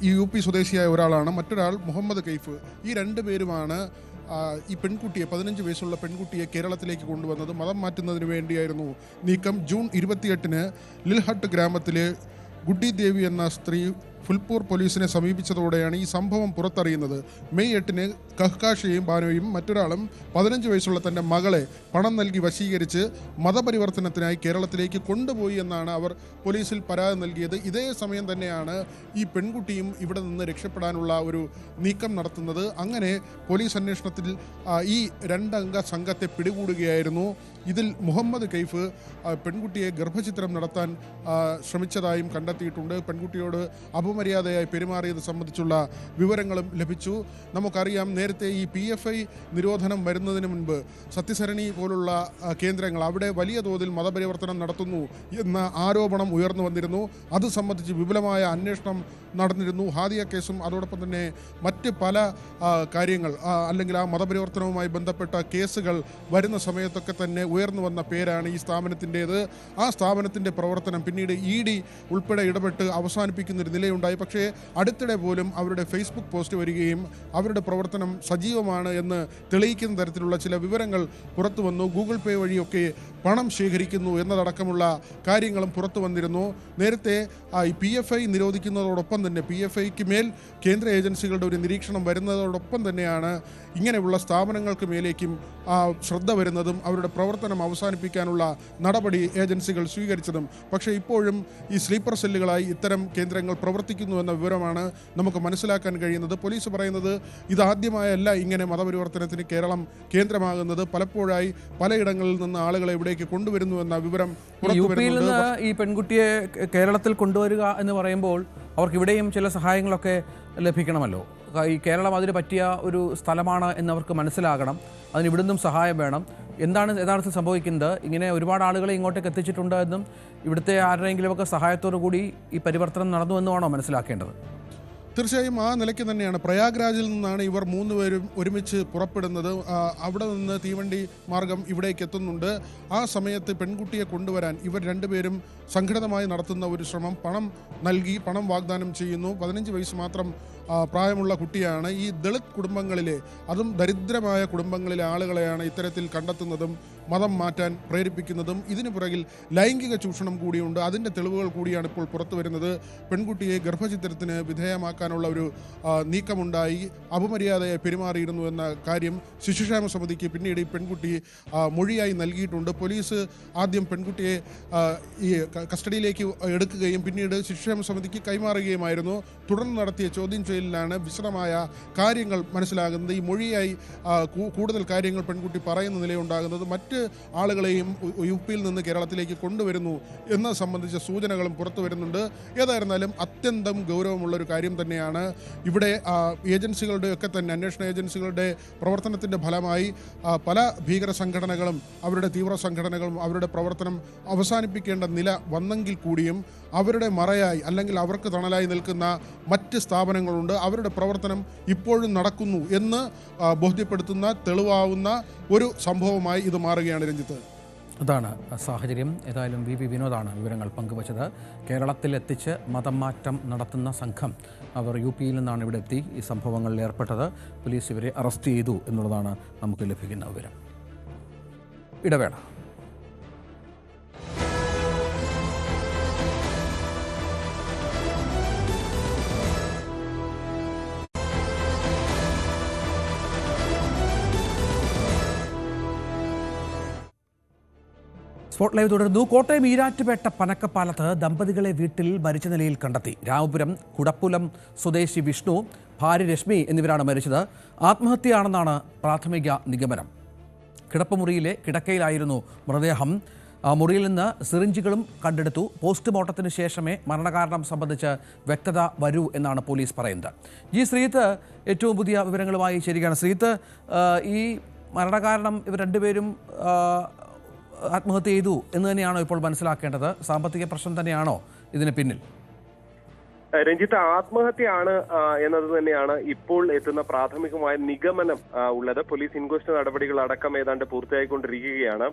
ഈ UP സ്വദേശിയായ ഒരാളാണ്, മറ്റൊരാൾ മുഹമ്മദ് കൈഫ്. ഈ 2 പേരുമാണ് ഈ പെൺകുട്ടിയെ, 15 വയസ്സുള്ള പെൺകുട്ടിയെ കേരളത്തിലേക്ക് കൊണ്ടുവന്നത്. മതം മാറ്റുന്നതിന് വേണ്ടിയായിരുന്നു നീക്കം. ജൂൺ 28-ന് ലിൽഹട്ട് ഗ്രാമത്തിലെ ഗുഡി ദേവി എന്ന സ്ത്രീ ഫുൽപൂർ പോലീസിനെ സമീപിച്ചതോടെയാണ് ഈ സംഭവം പുറത്തറിയുന്നത്. മെയ് 8-ന് കഹ്കാഷയും ബാനോയും മറ്റൊരാളും 15 വയസ്സുള്ള തൻ്റെ മകളെ പണം നൽകി വശീകരിച്ച് മതപരിവർത്തനത്തിനായി കേരളത്തിലേക്ക് കൊണ്ടുപോയി എന്നാണ് അവർ പോലീസിൽ പരാതി നൽകിയത്. ഇതേ സമയം തന്നെയാണ് ഈ പെൺകുട്ടിയും ഇവിടെ നിന്ന് രക്ഷപ്പെടാനുള്ള ഒരു നീക്കം നടത്തുന്നത്. അങ്ങനെ പോലീസ് അന്വേഷണത്തിൽ ഈ 2 അംഗ സംഘത്തെ പിടികൂടുകയായിരുന്നു. ഇതിൽ മുഹമ്മദ് കൈഫ് പെൺകുട്ടിയെ ഗർഭചിത്രം നടത്താൻ ശ്രമിച്ചതായും കണ്ടെത്തിയിട്ടുണ്ട്. പെൺകുട്ടിയോട് അപമര്യാദയായി പെരുമാറിയത് സംബന്ധിച്ചുള്ള വിവരങ്ങളും ലഭിച്ചു. നമുക്കറിയാം, നേരത്തെ ഈ PFI നിരോധനം വരുന്നതിന് മുൻപ് സത്യസരണി പോലുള്ള കേന്ദ്രങ്ങൾ, അവിടെ വലിയ തോതിൽ മതപരിവർത്തനം നടത്തുന്നു എന്ന ആരോപണം ഉയർന്നു വന്നിരുന്നു. അത് സംബന്ധിച്ച് വിപുലമായ അന്വേഷണം നടന്നിരുന്നു. ഹാദിയ കേസും അതോടൊപ്പം തന്നെ മറ്റ് പല കാര്യങ്ങൾ, അല്ലെങ്കിൽ ആ മതപരിവർത്തനവുമായി ബന്ധപ്പെട്ട കേസുകൾ വരുന്ന സമയത്തൊക്കെ തന്നെ ഉയർന്നു വന്ന പേരാണ് ഈ സ്ഥാപനത്തിൻ്റേത്. ആ സ്ഥാപനത്തിൻ്റെ പ്രവർത്തനം പിന്നീട് ED ഉൾപ്പെടെ ഇടപെട്ട് അവസാനിപ്പിക്കുന്നൊരു നിലയുണ്ടായി. പക്ഷേ അടുത്തിടെ പോലും അവരുടെ ഫേസ്ബുക്ക് പോസ്റ്റ് വരികയും അവരുടെ പ്രവർത്തനം സജീവമാണ് എന്ന് തെളിയിക്കുന്ന തരത്തിലുള്ള ചില വിവരങ്ങൾ പുറത്തു വന്നു. ഗൂഗിൾ പേ വഴിയൊക്കെ പണം ശേഖരിക്കുന്നു എന്നതടക്കമുള്ള കാര്യങ്ങളും പുറത്തു വന്നിരുന്നു. നേരത്തെ ഈ PFI നിരോധിക്കുന്നതോടൊപ്പം തന്നെ PFIക്ക് മേൽ കേന്ദ്ര ഏജൻസികളുടെ ഒരു നിരീക്ഷണം വരുന്നതോടൊപ്പം തന്നെയാണ് ഇങ്ങനെയുള്ള സ്ഥാപനങ്ങൾക്ക് മേലേക്കും ശ്രദ്ധ വരുന്നതും അവരുടെ പ്രവർത്തനം അവസാനിപ്പിക്കാനുള്ള നടപടി ഏജൻസികൾ സ്വീകരിച്ചതും. പക്ഷേ ഇപ്പോഴും ഈ സ്ലീപ്പർ സെല്ലുകളായി ഇത്തരം കേന്ദ്രങ്ങൾ പ്രവർത്തിക്കുന്നു എന്ന വിവരമാണ് നമുക്ക് മനസ്സിലാക്കാൻ കഴിയുന്നത്. പോലീസ് പറയുന്നത് ഇതാദ്യമായല്ല ഇങ്ങനെ മതപരിവർത്തനത്തിന് കേരളം കേന്ദ്രമാകുന്നത്. പലപ്പോഴായി പലയിടങ്ങളിൽ നിന്ന് ആളുകളെ ഇവിടേക്ക് കൊണ്ടുവരുന്നു എന്ന വിവരം UPയിൽ നിന്ന് ഈ പെൺകുട്ടിയെ കേരളത്തിൽ കൊണ്ടുവരിക എന്ന് പറയുമ്പോൾ അവർക്ക് ഇവിടെയും ചില സഹായങ്ങളൊക്കെ ലഭിക്കണമല്ലോ. ഈ കേരളം അതിന് പറ്റിയ ഒരു സ്ഥലമാണ് എന്നവർക്ക് മനസ്സിലാകണം. അതിന് ഇവിടുന്നും സഹായം വേണം. എന്താണ് യഥാർത്ഥത്തിൽ സംഭവിക്കുന്നത്? ഇങ്ങനെ ഒരുപാട് ആളുകളെ ഇങ്ങോട്ടേക്ക് എത്തിച്ചിട്ടുണ്ട് എന്നും ഇവിടുത്തെ ആരുടെയെങ്കിലുമൊക്കെ സഹായത്തോടു കൂടി ഈ പരിവർത്തനം നടന്നു എന്നുമാണോ മനസ്സിലാക്കേണ്ടത്? തീർച്ചയായും ആ നിലയ്ക്ക് തന്നെയാണ്. പ്രയാഗ്രാജിൽ നിന്നാണ് ഇവർ 3 പേരും ഒരുമിച്ച് പുറപ്പെടുന്നത്. അവിടെ നിന്ന് തീവണ്ടി മാർഗം ഇവിടേക്ക് എത്തുന്നുണ്ട്. ആ സമയത്ത് പെൺകുട്ടിയെ കൊണ്ടുവരാൻ ഇവർ 2 പേരും സംഘടിതമായി നടത്തുന്ന ഒരു ശ്രമം, പണം വാഗ്ദാനം ചെയ്യുന്നു. 15 വയസ്സ് മാത്രം പ്രായമുള്ള കുട്ടിയാണ്. ഈ ദളിത് കുടുംബങ്ങളിലെ, അതും ദരിദ്രമായ കുടുംബങ്ങളിലെ ആളുകളെയാണ് ഇത്തരത്തിൽ കണ്ടെത്തുന്നതും മതം മാറ്റാൻ പ്രേരിപ്പിക്കുന്നതും ഇതിനു പുറകിൽ ലൈംഗിക ചൂഷണം കൂടിയുണ്ട്. അതിൻ്റെ തെളിവുകൾ കൂടിയാണ് ഇപ്പോൾ പുറത്തു വരുന്നത്. പെൺകുട്ടിയെ ഗർഭചിത്രത്തിന് വിധേയമാക്കാനുള്ള ഒരു നീക്കമുണ്ടായി, അപമര്യാദയായി പെരുമാറിയിരുന്നു എന്ന കാര്യം ശിശുക്ഷേമ സമിതിക്ക് പിന്നീട് ഈ പെൺകുട്ടി മൊഴിയായി നൽകിയിട്ടുണ്ട്. പോലീസ് ആദ്യം പെൺകുട്ടിയെ ഈ കസ്റ്റഡിയിലേക്ക് എടുക്കുകയും പിന്നീട് ശിശുക്ഷേമ സമിതിക്ക് കൈമാറുകയുമായിരുന്നു. തുടർന്ന് നടത്തിയ ചോദ്യം ചെയ്യലിലാണ് വിശദമായ കാര്യങ്ങൾ മനസ്സിലാകുന്നത്. ഈ മൊഴിയായി കൂടുതൽ കാര്യങ്ങൾ പെൺകുട്ടി പറയുന്ന നിലയുണ്ടാകുന്നത്. മറ്റ് ആളുകളെയും യുപിയിൽ നിന്ന് കേരളത്തിലേക്ക് കൊണ്ടുവരുന്നു എന്നത് സംബന്ധിച്ച സൂചനകളും പുറത്തു വരുന്നുണ്ട്. ഏതായിരുന്നാലും അത്യന്തം ഗൗരവമുള്ളൊരു കാര്യം തന്നെയാണ്. ഇവിടെ ഏജൻസികളുടെയൊക്കെ തന്നെ അന്വേഷണ ഏജൻസികളുടെ പ്രവർത്തനത്തിൻ്റെ ഫലമായി പല ഭീകര സംഘടനകളും അവരുടെ തീവ്ര സംഘടനകളും അവരുടെ പ്രവർത്തനം അവസാനിപ്പിക്കേണ്ട നില വന്നെങ്കിൽ കൂടിയും അവരുടെ മറയായി അല്ലെങ്കിൽ അവർക്ക് തണലായി നിൽക്കുന്ന മറ്റ് സ്ഥാപനങ്ങളുണ്ട്. അവരുടെ പ്രവർത്തനം ഇപ്പോഴും നടക്കുന്നു എന്ന് ബോധ്യപ്പെടുത്തുന്ന തെളിവാവുന്ന ഒരു സംഭവമായി ഇത് മാറുകയാണ്. രഞ്ജിത്ത്, അതാണ് സാഹചര്യം. ഏതായാലും വി വിനോദാണ് വിവരങ്ങൾ പങ്കുവച്ചത്. കേരളത്തിലെത്തിച്ച് മതം മാറ്റം നടത്തുന്ന സംഘം അവർ യുപിയിൽ നിന്നാണ് ഇവിടെ എത്തി ഈ സംഭവങ്ങളിൽ ഏർപ്പെട്ടത്. പോലീസ് ഇവരെ അറസ്റ്റ് ചെയ്തു എന്നുള്ളതാണ് നമുക്ക് ലഭിക്കുന്ന വിവരം. ഇടവേള. സ്പോട്ട് ലൈവ് തുടരുന്നു. കോട്ടയം ഈരാറ്റുപേട്ട പനക്കപ്പാലത്ത് ദമ്പതികളെ വീട്ടിൽ മരിച്ച നിലയിൽ കണ്ടെത്തി. രാമപുരം കുടപ്പുലം സ്വദേശി വിഷ്ണു, ഭാര്യ രശ്മി എന്നിവരാണ് മരിച്ചത്. ആത്മഹത്യയാണെന്നാണ് പ്രാഥമിക നിഗമനം. കിടപ്പുമുറിയിലെ കിടക്കയിലായിരുന്നു മൃതദേഹം. മുറിയിൽ നിന്ന് സിറിഞ്ചുകളും കണ്ടെടുത്തു. പോസ്റ്റ്മോർട്ടത്തിന് ശേഷമേ മരണകാരണം സംബന്ധിച്ച് വ്യക്തത വരൂ എന്നാണ് പോലീസ് പറയുന്നത്. ജി ശ്രീത്ത് ഏറ്റവും പുതിയ വിവരങ്ങളുമായി ചേരുകയാണ്. ശ്രീത്ത്, ഈ മരണകാരണം ഇവർ രണ്ടുപേരും ആത്മഹത്യ ചെയ്തു എന്ന് തന്നെയാണോ ഇപ്പോൾ മനസ്സിലാക്കേണ്ടത്? സാമ്പത്തിക പ്രശ്നം തന്നെയാണോ ഇതിന് പിന്നിൽ? രഞ്ജിത്ത്, ആത്മഹത്യയാണ് എന്നത് തന്നെയാണ് ഇപ്പോൾ എത്തുന്ന പ്രാഥമികമായ നിഗമനം ഉള്ളത്. പോലീസ് ഇൻക്വസ്റ്റ് നടപടികൾ അടക്കം ഏതാണ്ട് പൂർത്തിയായിക്കൊണ്ടിരിക്കുകയാണ്.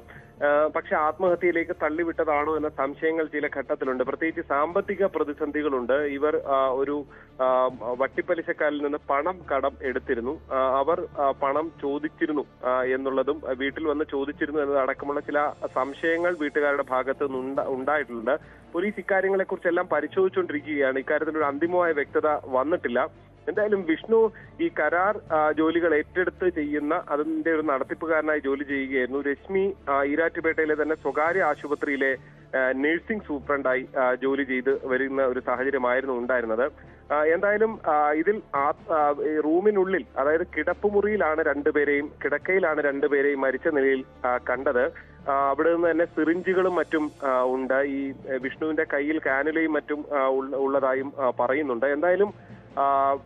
പക്ഷെ ആത്മഹത്യയിലേക്ക് തള്ളിവിട്ടതാണോ എന്ന സംശയങ്ങൾ ചില ഘട്ടത്തിലുണ്ട്. പ്രത്യേകിച്ച് സാമ്പത്തിക പ്രതിസന്ധികളുണ്ട്. ഇവർ ഒരു വട്ടിപ്പലിശക്കാരിൽ നിന്ന് പണം കടം എടുത്തിരുന്നു. അവർ പണം ചോദിച്ചിരുന്നു എന്നുള്ളതും വീട്ടിൽ വന്ന് ചോദിച്ചിരുന്നു എന്നതടക്കമുള്ള ചില സംശയങ്ങൾ വീട്ടുകാരുടെ ഭാഗത്ത് നിന്ന് ഉണ്ടായിട്ടുണ്ട്. പോലീസ് ഇക്കാര്യങ്ങളെ കുറിച്ചെല്ലാം പരിശോധിച്ചുകൊണ്ടിരിക്കുകയാണ്. ഇക്കാര്യത്തിൽ ഒരു അന്തിമമായ വ്യക്തത വന്നിട്ടില്ല. എന്തായാലും വിഷ്ണു ഈ കരാർ ജോലികൾ ഏറ്റെടുത്ത് ചെയ്യുന്ന അതിന്റെ ഒരു നടത്തിപ്പുകാരനായി ജോലി ചെയ്യുകയായിരുന്നു. രശ്മി ഈരാറ്റുപേട്ടയിലെ തന്നെ സ്വകാര്യ ആശുപത്രിയിലെ നഴ്സിംഗ് സൂപ്രണ്ടായി ജോലി ചെയ്ത് വരുന്ന ഒരു സാഹചര്യമായിരുന്നു ഉണ്ടായിരുന്നത്. എന്തായാലും ഇതിൽ റൂമിനുള്ളിൽ, അതായത് കിടപ്പുമുറിയിലാണ് കിടക്കയിലാണ് രണ്ടുപേരെയും മരിച്ച നിലയിൽ കണ്ടത്. അവിടെ നിന്ന് തന്നെ സിറിഞ്ചുകളും മറ്റും ഉണ്ട്. ഈ വിഷ്ണുവിന്റെ കയ്യിൽ കാനുലയും മറ്റും ഉള്ളതായും പറയുന്നുണ്ട്. എന്തായാലും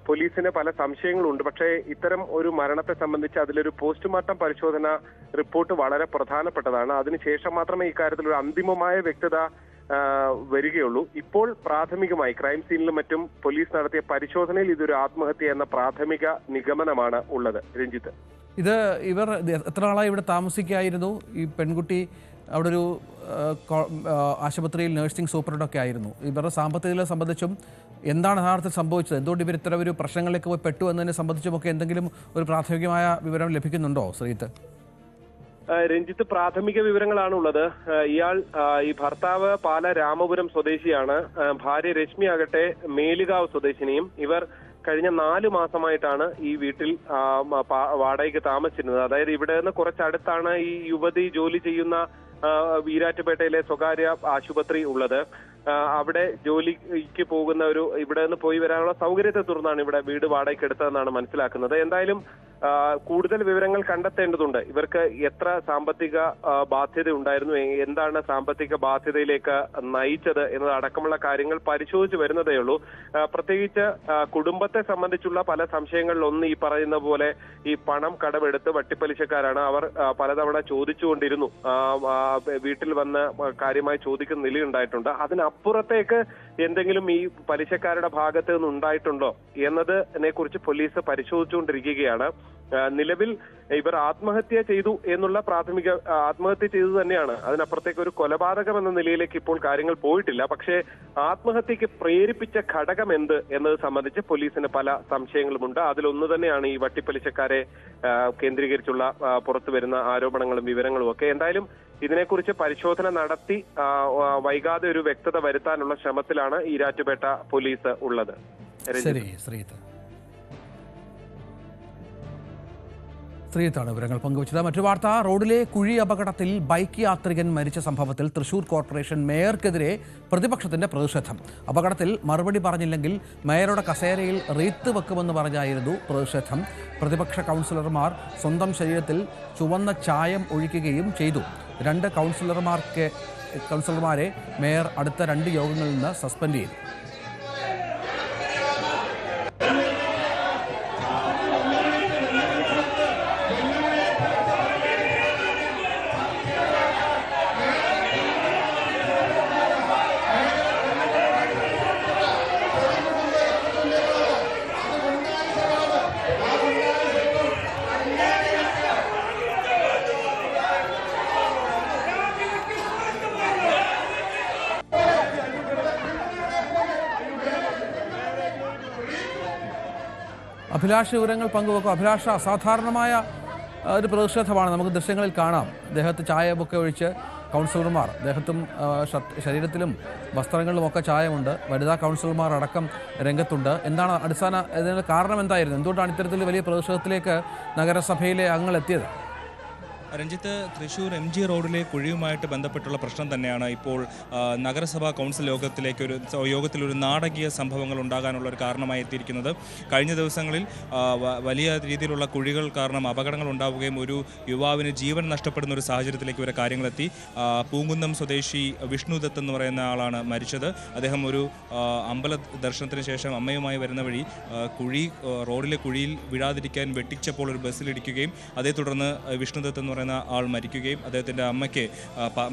പോലീസിന് പല സംശയങ്ങളുണ്ട്. പക്ഷേ ഇത്തരം ഒരു മരണത്തെ സംബന്ധിച്ച് അതിലൊരു പോസ്റ്റ്മോർട്ടം പരിശോധന റിപ്പോർട്ട് വളരെ പ്രധാനപ്പെട്ടതാണ്. അതിനുശേഷം മാത്രമേ ഇക്കാര്യത്തിൽ ഒരു അന്തിമമായ വ്യക്തത വരികയുള്ളൂ. ഇപ്പോൾ പ്രാഥമികമായി ക്രൈം സീനിലും മറ്റും പോലീസ് നടത്തിയ പരിശോധനയിൽ ഇതൊരു ആത്മഹത്യ എന്ന പ്രാഥമിക നിഗമനമാണ് ഉള്ളത്. രഞ്ജിത്ത്, ഇവർ എത്ര നാളായി ഇവിടെ താമസിക്കായിരുന്നു? ഈ പെൺകുട്ടി അവിടെ ഒരു ആശുപത്രിയിൽ നഴ്സിംഗ് സൂപ്രണ്ടൊക്കെ ആയിരുന്നു. ഇവരുടെ സാമ്പത്തികത്തെ സംബന്ധിച്ചും എന്താണ് യഥാർത്ഥത്തിൽ സംഭവിച്ചത്, എന്തുകൊണ്ട് ഇവർ ഇത്തരം ഒരു പ്രശ്നങ്ങളിലേക്ക് പോയി പെട്ടു എന്നതിനെ സംബന്ധിച്ചുമൊക്കെ എന്തെങ്കിലും ഒരു പ്രാഥമികമായ വിവരം ലഭിക്കുന്നുണ്ടോ ശ്രീത്ത്? രഞ്ജിത്ത്, പ്രാഥമിക വിവരങ്ങളാണ് ഉള്ളത്. ഈ ഭർത്താവ് പാല രാമപുരം സ്വദേശിയാണ്. ഭാര്യ രശ്മി ആകട്ടെ മേലുകാവ് സ്വദേശിനിയും. ഇവർ കഴിഞ്ഞ 4 മാസമായിട്ടാണ് ഈ വീട്ടിൽ വാടകയ്ക്ക് താമസിച്ചിരുന്നത്. അതായത് ഇവിടെ നിന്ന് കുറച്ചടുത്താണ് ഈ യുവതി ജോലി ചെയ്യുന്ന ഈരാറ്റുപേട്ടയിലെ സ്വകാര്യ ആശുപത്രി ഉള്ളത്. അവിടെ ജോലിക്ക് പോകുന്ന ഇവിടെ നിന്ന് പോയി വരാനുള്ള സൗകര്യത്തെ തുടർന്നാണ് ഇവിടെ വീട് വാടകയ്ക്ക് എടുത്തതെന്നാണ് മനസ്സിലാക്കുന്നത്. എന്തായാലും കൂടുതൽ വിവരങ്ങൾ കണ്ടെത്തേണ്ടതുണ്ട്. ഇവർക്ക് എത്ര സാമ്പത്തിക ബാധ്യത ഉണ്ടായിരുന്നു, എന്താണ് സാമ്പത്തിക ബാധ്യതയിലേക്ക് നയിച്ചത് എന്നതടക്കമുള്ള കാര്യങ്ങൾ പരിശോധിച്ച് വരുന്നതേ ഉള്ളൂ. പ്രത്യേകിച്ച് കുടുംബത്തെ സംബന്ധിച്ചുള്ള പല സംശയങ്ങളിലൊന്ന് ഈ പറയുന്ന പോലെ ഈ പണം കടമെടുത്ത് വട്ടിപ്പലിശക്കാരാണ്. അവർ പലതവണ ചോദിച്ചുകൊണ്ടിരുന്നു. വീട്ടിൽ വന്ന് കാര്യമായി ചോദിക്കുന്ന നിലയുണ്ടായിട്ടുണ്ട്. അതിനപ്പുറത്തേക്ക് എന്തെങ്കിലും ഈ പലിശക്കാരുടെ ഭാഗത്ത് നിന്ന് ഉണ്ടായിട്ടുണ്ടോ എന്നതിനെ കുറിച്ച് പോലീസ് പരിശോധിച്ചുകൊണ്ടിരിക്കുകയാണ്. നിലവിൽ ഇവർ ആത്മഹത്യ ചെയ്തു എന്നുള്ള പ്രാഥമിക ആത്മഹത്യ ചെയ്തു തന്നെയാണ്. അതിനപ്പുറത്തേക്ക് ഒരു കൊലപാതകം എന്ന നിലയിലേക്ക് ഇപ്പോൾ കാര്യങ്ങൾ പോയിട്ടില്ല. പക്ഷേ ആത്മഹത്യക്ക് പ്രേരിപ്പിച്ച ഘടകം എന്ത് എന്നത് സംബന്ധിച്ച് പോലീസിന് പല സംശയങ്ങളുമുണ്ട്. അതിലൊന്നു തന്നെയാണ് ഈ വട്ടിപ്പലിശക്കാരെ കേന്ദ്രീകരിച്ചുള്ള പുറത്തു വരുന്ന ആരോപണങ്ങളും വിവരങ്ങളും ഒക്കെ. എന്തായാലും ഇതിനെക്കുറിച്ച് പരിശോധന നടത്തി വൈകാതെ ഒരു വ്യക്തത വരുത്താനുള്ള ശ്രമത്തിലാണ് ഈരാറ്റുപേട്ട പോലീസ് ഉള്ളത്. ശ്രീത്താണ് വിവരങ്ങൾ പങ്കുവച്ചത്. മറ്റു വാർത്ത, റോഡിലെ കുഴി അപകടത്തിൽ ബൈക്ക് യാത്രികൻ മരിച്ച സംഭവത്തിൽ തൃശൂർ കോർപ്പറേഷൻ മേയർക്കെതിരെ പ്രതിപക്ഷത്തിന്റെ പ്രതിഷേധം. അപകടത്തിൽ മറുപടി പറഞ്ഞില്ലെങ്കിൽ മേയറുടെ കസേരയിൽ റീത്ത് വെക്കുമെന്ന് പറഞ്ഞായിരുന്നു പ്രതിഷേധം. പ്രതിപക്ഷ കൗൺസിലർമാർ സ്വന്തം ശരീരത്തിൽ ചുവന്ന ചായം ഒഴിക്കുകയും ചെയ്തു. 2 കൗൺസിലർമാരെ മേയർ അടുത്ത 2 യോഗങ്ങളിൽ നിന്ന് സസ്പെൻഡ് ചെയ്തു. അഭിലാഷ് വിവരങ്ങൾ പങ്കുവെക്കും. അഭിലാഷ്, അസാധാരണമായ ഒരു പ്രതിഷേധമാണ്, നമുക്ക് ദൃശ്യങ്ങളിൽ കാണാം. ദേഹത്ത് ചായമൊക്കെ ഒഴിച്ച് കൗൺസിലർമാർ, ദേഹത്തും ശരീരത്തിലും വസ്ത്രങ്ങളിലുമൊക്കെ ചായമുണ്ട്. വനിതാ കൗൺസിലർമാർ അടക്കം രംഗത്തുണ്ട്. എന്താണ് ഇതിന് കാരണം എന്തായിരുന്നു? എന്തുകൊണ്ടാണ് ഇത്തരത്തിൽ വലിയ പ്രതിഷേധത്തിലേക്ക് നഗരസഭയിലെ അംഗങ്ങൾ എത്തിയത്? രഞ്ജിത്ത്, തൃശ്ശൂർ MG റോഡിലെ കുഴിയുമായിട്ട് ബന്ധപ്പെട്ടുള്ള പ്രശ്നം തന്നെയാണ് ഇപ്പോൾ നഗരസഭാ കൗൺസിൽ യോഗത്തിലൊരു നാടകീയ സംഭവങ്ങൾ ഉണ്ടാകാനുള്ള ഒരു കാരണമായി എത്തിയിരിക്കുന്നത്. കഴിഞ്ഞ ദിവസങ്ങളിൽ വലിയ രീതിയിലുള്ള കുഴികൾ കാരണം അപകടങ്ങൾ ഉണ്ടാവുകയും ഒരു യുവാവിന് ജീവൻ നഷ്ടപ്പെടുന്ന ഒരു സാഹചര്യത്തിലേക്ക് വരെ കാര്യങ്ങളെത്തി. പൂങ്കുന്നം സ്വദേശി വിഷ്ണുദത്ത് എന്ന് പറയുന്ന ആളാണ് മരിച്ചത്. അദ്ദേഹം ഒരു അമ്പല ദർശനത്തിന് ശേഷം അമ്മയുമായി വരുന്ന വഴി റോഡിലെ കുഴിയിൽ വീഴാതിരിക്കാൻ വെട്ടിച്ചപ്പോൾ ഒരു ബസ്സിലിടിക്കുകയും അതേ തുടർന്ന് വിഷ്ണുദത്ത് എന്ന് പറയുന്ന ആൾ മരിക്കുകയും അദ്ദേഹത്തിൻ്റെ അമ്മയ്ക്ക്,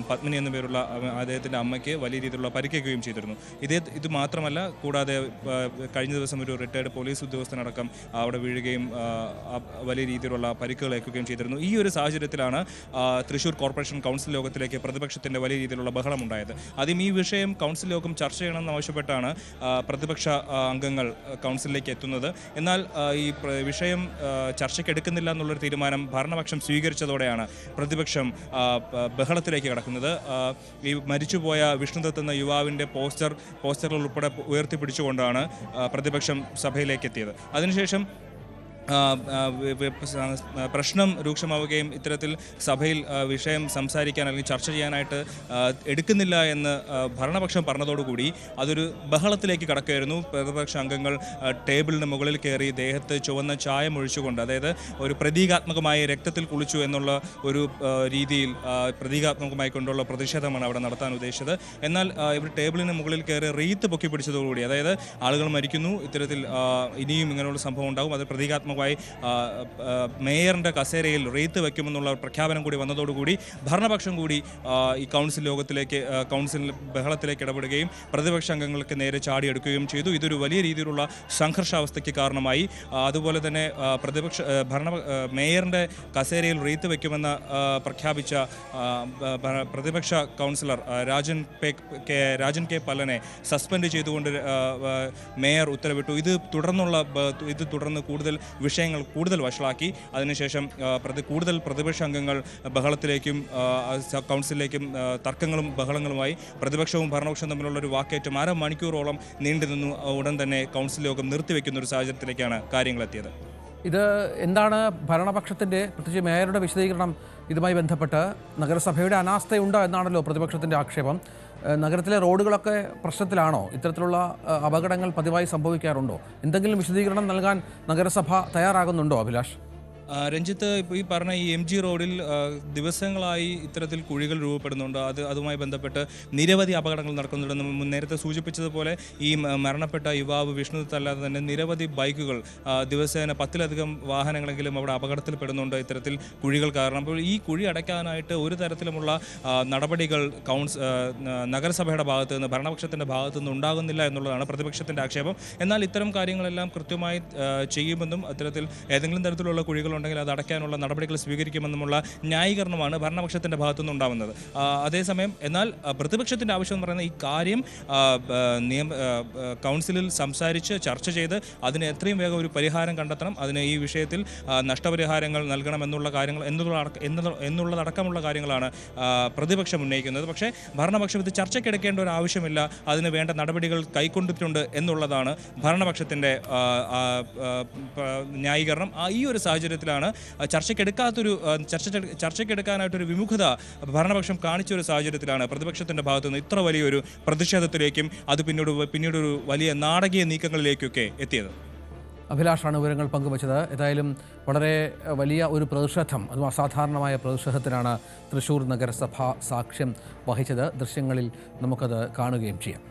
പത്മിനി എന്ന പേരുള്ള അദ്ദേഹത്തിൻ്റെ അമ്മയ്ക്ക് വലിയ രീതിയിലുള്ള പരിക്കേൽക്കുകയും ചെയ്തിരുന്നു. ഇത് മാത്രമല്ല, കൂടാതെ കഴിഞ്ഞ ദിവസം ഒരു റിട്ടയർഡ് പോലീസ് ഉദ്യോഗസ്ഥനടക്കം അവിടെ വീഴുകയും വലിയ രീതിയിലുള്ള പരിക്കുകൾ ഏൽക്കുകയും ചെയ്തിരുന്നു. ഈ ഒരു സാഹചര്യത്തിലാണ് തൃശ്ശൂർ കോർപ്പറേഷൻ കൗൺസിൽ യോഗത്തിലേക്ക് പ്രതിപക്ഷത്തിൻ്റെ വലിയ രീതിയിലുള്ള ബഹളമുണ്ടായത്. ആദ്യം ഈ വിഷയം കൗൺസിൽ യോഗം ചർച്ച ചെയ്യണമെന്ന് ആവശ്യപ്പെട്ടാണ് പ്രതിപക്ഷ അംഗങ്ങൾ കൗൺസിലിലേക്ക് എത്തുന്നത്. എന്നാൽ ഈ വിഷയം ചർച്ചയ്ക്കെടുക്കുന്നില്ല എന്നുള്ളൊരു തീരുമാനം ഭരണപക്ഷം സ്വീകരിച്ചതോടെയാണ് പ്രതിപക്ഷം ബഹളത്തിലേക്ക് കടക്കുന്നത്. ഈ മരിച്ചുപോയ വിഷ്ണുദത്ത് എന്ന യുവാവിൻ്റെ പോസ്റ്ററുകൾ ഉൾപ്പെടെ ഉയർത്തിപ്പിടിച്ചുകൊണ്ടാണ് പ്രതിപക്ഷം സഭയിലേക്ക് എത്തിയത്. അതിനുശേഷം പ്രശ്നം രൂക്ഷമാവുകയും ഇത്തരത്തിൽ സഭയിൽ വിഷയം സംസാരിക്കാൻ അല്ലെങ്കിൽ ചർച്ച ചെയ്യാനായിട്ട് എടുക്കുന്നില്ല എന്ന് ഭരണപക്ഷം പറഞ്ഞതോടുകൂടി അതൊരു ബഹളത്തിലേക്ക് കടക്കുകയായിരുന്നു. പ്രതിപക്ഷ അംഗങ്ങൾ ടേബിളിന് മുകളിൽ കയറി ദേഹത്ത് ചുവന്ന ചായം ഒഴിച്ചുകൊണ്ട്, അതായത് ഒരു പ്രതീകാത്മകമായി രക്തത്തിൽ കുളിച്ചു എന്നുള്ള ഒരു രീതിയിൽ പ്രതീകാത്മകമായി കൊണ്ടുള്ള പ്രതിഷേധമാണ് അവിടെ നടത്താൻ ഉദ്ദേശിച്ചത്. എന്നാൽ ഇവർ ടേബിളിന് മുകളിൽ കയറി റീത്ത് പൊക്കി പിടിച്ചതോടുകൂടി, അതായത് ആളുകൾ മരിക്കുന്നു, ഇത്തരത്തിൽ ഇനിയും ഇങ്ങനെയുള്ള സംഭവം ഉണ്ടാകും, അത് പ്രതീകാത്മക മേയറിന്റെ കസേരയിൽ റീത്ത് വയ്ക്കുമെന്നുള്ള പ്രഖ്യാപനം കൂടി വന്നതോടുകൂടി ഭരണപക്ഷം കൂടി ഈ കൗൺസിൽ ബഹളത്തിലേക്ക് ഇടപെടുകയും പ്രതിപക്ഷ അംഗങ്ങൾക്ക് നേരെ ചാടിയെടുക്കുകയും ചെയ്തു. ഇതൊരു വലിയ രീതിയിലുള്ള സംഘർഷാവസ്ഥയ്ക്ക് കാരണമായി. അതുപോലെ തന്നെ മേയറിന്റെ കസേരയിൽ റീത്ത് വയ്ക്കുമെന്ന് പ്രഖ്യാപിച്ച പ്രതിപക്ഷ കൗൺസിലർ രാജൻ കെ പല്ലനെ സസ്പെൻഡ് ചെയ്തുകൊണ്ട് മേയർ ഉത്തരവിട്ടു. ഇത് തുടർന്ന് കൂടുതൽ വിഷയങ്ങൾ കൂടുതൽ വഷളാക്കി. അതിനുശേഷം കൂടുതൽ പ്രതിപക്ഷ അംഗങ്ങൾ ബഹളത്തിലേക്കും കൗൺസിലിലേക്കും തർക്കങ്ങളും ബഹളങ്ങളുമായി. പ്രതിപക്ഷവും ഭരണപക്ഷവും തമ്മിലുള്ള ഒരു വാക്കേറ്റം അരമണിക്കൂറോളം നീണ്ടുനിന്നു. ഉടൻ തന്നെ കൗൺസിൽ യോഗം നിർത്തിവെക്കുന്ന ഒരു സാഹചര്യത്തിലേക്കാണ് കാര്യങ്ങളെത്തിയത്. ഇത് എന്താണ് ഭരണപക്ഷത്തിൻ്റെ, പ്രത്യേകിച്ച് മേയറുടെ വിശദീകരണം ഇതുമായി ബന്ധപ്പെട്ട്? നഗരസഭയുടെ അനാസ്ഥയുണ്ടോ എന്നാണല്ലോ പ്രതിപക്ഷത്തിൻ്റെ ആക്ഷേപം. നഗരത്തിലെ റോഡുകളൊക്കെ പ്രശ്നത്തിലാണോ? ഇത്തരത്തിലുള്ള അപകടങ്ങൾ പതിവായി സംഭവിക്കാറുണ്ടോ? എന്തെങ്കിലും വിശദീകരണം നൽകാൻ നഗരസഭ തയ്യാറാകുന്നുണ്ടോ അഭിലാഷ്? രഞ്ജിത്ത്, ഇപ്പോൾ ഈ പറഞ്ഞ ഈ MG റോഡിൽ ദിവസങ്ങളായി ഇത്തരത്തിൽ കുഴികൾ രൂപപ്പെടുന്നുണ്ട്. അതുമായി ബന്ധപ്പെട്ട് നിരവധി അപകടങ്ങൾ നടക്കുന്നുണ്ട്. നേരത്തെ സൂചിപ്പിച്ചതുപോലെ ഈ മരണപ്പെട്ട യുവാവ് വിഷ്ണുദത്ത് അല്ലാതെ തന്നെ നിരവധി ബൈക്കുകൾ ദിവസേന 10ലധികം വാഹനങ്ങളെങ്കിലും അവിടെ അപകടത്തിൽപ്പെടുന്നുണ്ട് ഇത്തരത്തിൽ കുഴികൾ കാരണം. അപ്പോൾ ഈ കുഴി അടയ്ക്കാനായിട്ട് ഒരു തരത്തിലുമുള്ള നടപടികൾ നഗരസഭയുടെ ഭാഗത്തു നിന്ന്, ഭരണപക്ഷത്തിൻ്റെ ഭാഗത്തു നിന്ന് ഉണ്ടാകുന്നില്ല എന്നുള്ളതാണ് പ്രതിപക്ഷത്തിൻ്റെ ആക്ഷേപം. എന്നാൽ ഇത്തരം കാര്യങ്ങളെല്ലാം കൃത്യമായി ചെയ്യുമെന്നും അത്തരത്തിൽ ഏതെങ്കിലും തരത്തിലുള്ള കുഴികൾ ഉണ്ടെങ്കിൽ അത് അടയ്ക്കാനുള്ള നടപടികൾ സ്വീകരിക്കുമെന്നുമുള്ള ന്യായീകരണമാണ് ഭരണപക്ഷത്തിൻ്റെ ഭാഗത്തുനിന്ന് ഉണ്ടാകുന്നത്. അതേസമയം എന്നാൽ പ്രതിപക്ഷത്തിൻ്റെ ആവശ്യം എന്ന് പറയുന്നത് ഈ കാര്യം കൗൺസിലിൽ സംസാരിച്ച് ചർച്ച ചെയ്ത് അതിന് എത്രയും വേഗം ഒരു പരിഹാരം കണ്ടെത്തണം, അതിന് ഈ വിഷയത്തിൽ നഷ്ടപരിഹാരങ്ങൾ നൽകണമെന്നുള്ള കാര്യങ്ങൾ എന്നുള്ളതടക്കമുള്ള കാര്യങ്ങളാണ് പ്രതിപക്ഷം ഉന്നയിക്കുന്നത്. പക്ഷേ ഭരണപക്ഷം ഇത് ചർച്ചയ്ക്കെടുക്കേണ്ട ഒരു ആവശ്യമില്ല, അതിന് വേണ്ട നടപടികൾ കൈക്കൊണ്ടിട്ടുണ്ട് എന്നുള്ളതാണ് ഭരണപക്ഷത്തിൻ്റെ ന്യായീകരണം. ഈ ഒരു സാഹചര്യത്തിലാണ് ചർച്ചയ്ക്കെടുക്കാനായിട്ടൊരു വിമുഖത ഭരണപക്ഷം കാണിച്ച ഒരു സാഹചര്യത്തിലാണ് പ്രതിപക്ഷത്തിൻ്റെ ഭാഗത്തുനിന്ന് ഇത്ര വലിയൊരു പ്രതിഷേധത്തിലേക്കും അത് പിന്നീടൊരു വലിയ നാടകീയ നീക്കങ്ങളിലേക്കൊക്കെ എത്തിയത്. അഭിലാഷാണ് വിവരങ്ങൾ പങ്കുവച്ചത്. ഏതായാലും വളരെ വലിയ ഒരു പ്രതിഷേധം, അതും അസാധാരണമായ പ്രതിഷേധത്തിനാണ് തൃശ്ശൂർ നഗരസഭ സാക്ഷ്യം വഹിച്ചത്. ദൃശ്യങ്ങളിൽ നമുക്കത് കാണുകയും ചെയ്യാം.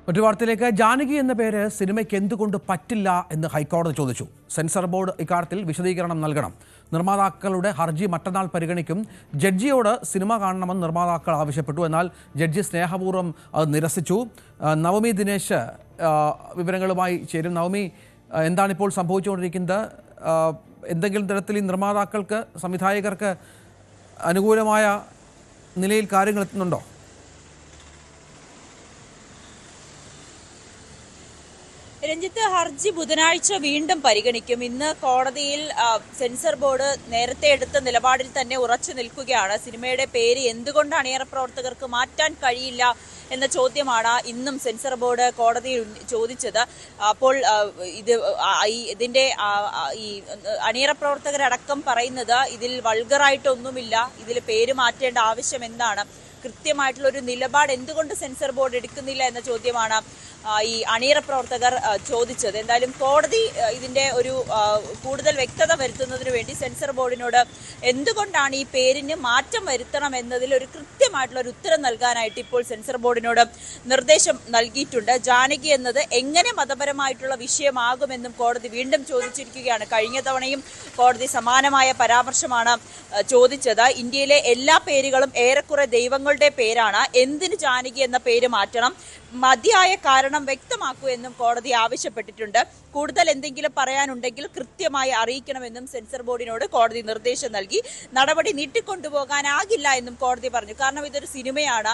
മറ്റു വാർത്തയിലേക്ക്. ജാനകി എന്ന പേര് സിനിമയ്ക്ക് എന്തുകൊണ്ട് പറ്റില്ല എന്ന് ഹൈക്കോടതി ചോദിച്ചു. സെൻസർ ബോർഡ് ഇക്കാര്യത്തിൽ വിശദീകരണം നൽകണം. നിർമ്മാതാക്കളുടെ ഹർജി മറ്റന്നാൾ പരിഗണിക്കും. ജഡ്ജിയോട് സിനിമ കാണണമെന്ന് നിർമ്മാതാക്കൾ ആവശ്യപ്പെട്ടു. എന്നാൽ ജഡ്ജി സ്നേഹപൂർവ്വം അത് നിരസിച്ചു. നവമി ദിനേശ് വിവരങ്ങളുമായി ചേരും. നവമി, എന്താണിപ്പോൾ സംഭവിച്ചുകൊണ്ടിരിക്കുന്നത്? എന്തെങ്കിലും തരത്തിൽ ഈ നിർമ്മാതാക്കൾക്ക്, സംവിധായകർക്ക് അനുകൂലമായ നിലയിൽ കാര്യങ്ങൾ എത്തുന്നുണ്ടോ? രഞ്ജിത്ത്, ഹർജി ബുധനാഴ്ച വീണ്ടും പരിഗണിക്കും. ഇന്ന് കോടതിയിൽ സെൻസർ ബോർഡ് നേരത്തെ എടുത്ത നിലപാടിൽ തന്നെ ഉറച്ചു നിൽക്കുകയാണ്. സിനിമയുടെ പേര് എന്തുകൊണ്ട് അണിയറ പ്രവർത്തകർക്ക് മാറ്റാൻ കഴിയില്ല എന്ന ചോദ്യമാണ് ഇന്നും സെൻസർ ബോർഡ് കോടതിയിൽ ചോദിച്ചത്. അപ്പോൾ ഇതിന്റെ ഈ അണിയറ പ്രവർത്തകരടക്കം പറയുന്നത് ഇതിൽ വൾഗറായിട്ടൊന്നുമില്ല, ഇതിൽ പേര് മാറ്റേണ്ട ആവശ്യം എന്താണ്, കൃത്യമായിട്ടുള്ള ഒരു നിലപാട് എന്തുകൊണ്ട് സെൻസർ ബോർഡ് എടുക്കുന്നില്ല എന്ന ചോദ്യമാണ് ഈ അണിയറ പ്രവർത്തകർ ചോദിച്ചത്. എന്തായാലും കോടതി ഇതിന്റെ ഒരു കൂടുതൽ വ്യക്തത വരുത്തുന്നതിന് വേണ്ടി സെൻസർ ബോർഡിനോട് എന്തുകൊണ്ടാണ് ഈ പേരിന് മാറ്റം വരുത്തണം എന്നതിൽ ഒരു കൃത്യമായിട്ടുള്ള ഒരു ഉത്തരം നൽകാനായിട്ട് ഇപ്പോൾ സെൻസർ ബോർഡിനോട് നിർദ്ദേശം നൽകിയിട്ടുണ്ട്. ജാനകി എന്നത് എങ്ങനെ മതപരമായിട്ടുള്ള വിഷയമാകുമെന്നും കോടതി വീണ്ടും ചോദിച്ചിരിക്കുകയാണ്. കഴിഞ്ഞ തവണയും കോടതി സമാനമായ പരാമർശമാണ് ചോദിച്ചത്. ഇന്ത്യയിലെ എല്ലാ പേരുകളും ഏറെക്കുറെ ദൈവങ്ങളുടെ പേരാണ്, എന്തിന് ജാനകി എന്ന പേര് മാറ്റണം, മതിയായ കാരണം വ്യക്തമാക്കൂ എന്നും കോടതി ആവശ്യപ്പെട്ടിട്ടുണ്ട്. കൂടുതൽ എന്തെങ്കിലും പറയാനുണ്ടെങ്കിൽ കൃത്യമായി അറിയിക്കണമെന്നും സെൻസർ ബോർഡിനോട് കോടതി നിർദ്ദേശം നൽകി. നടപടി നീട്ടിക്കൊണ്ടുപോകാനാകില്ല എന്നും കോടതി പറഞ്ഞു. കാരണം ഇതൊരു സിനിമയാണ്,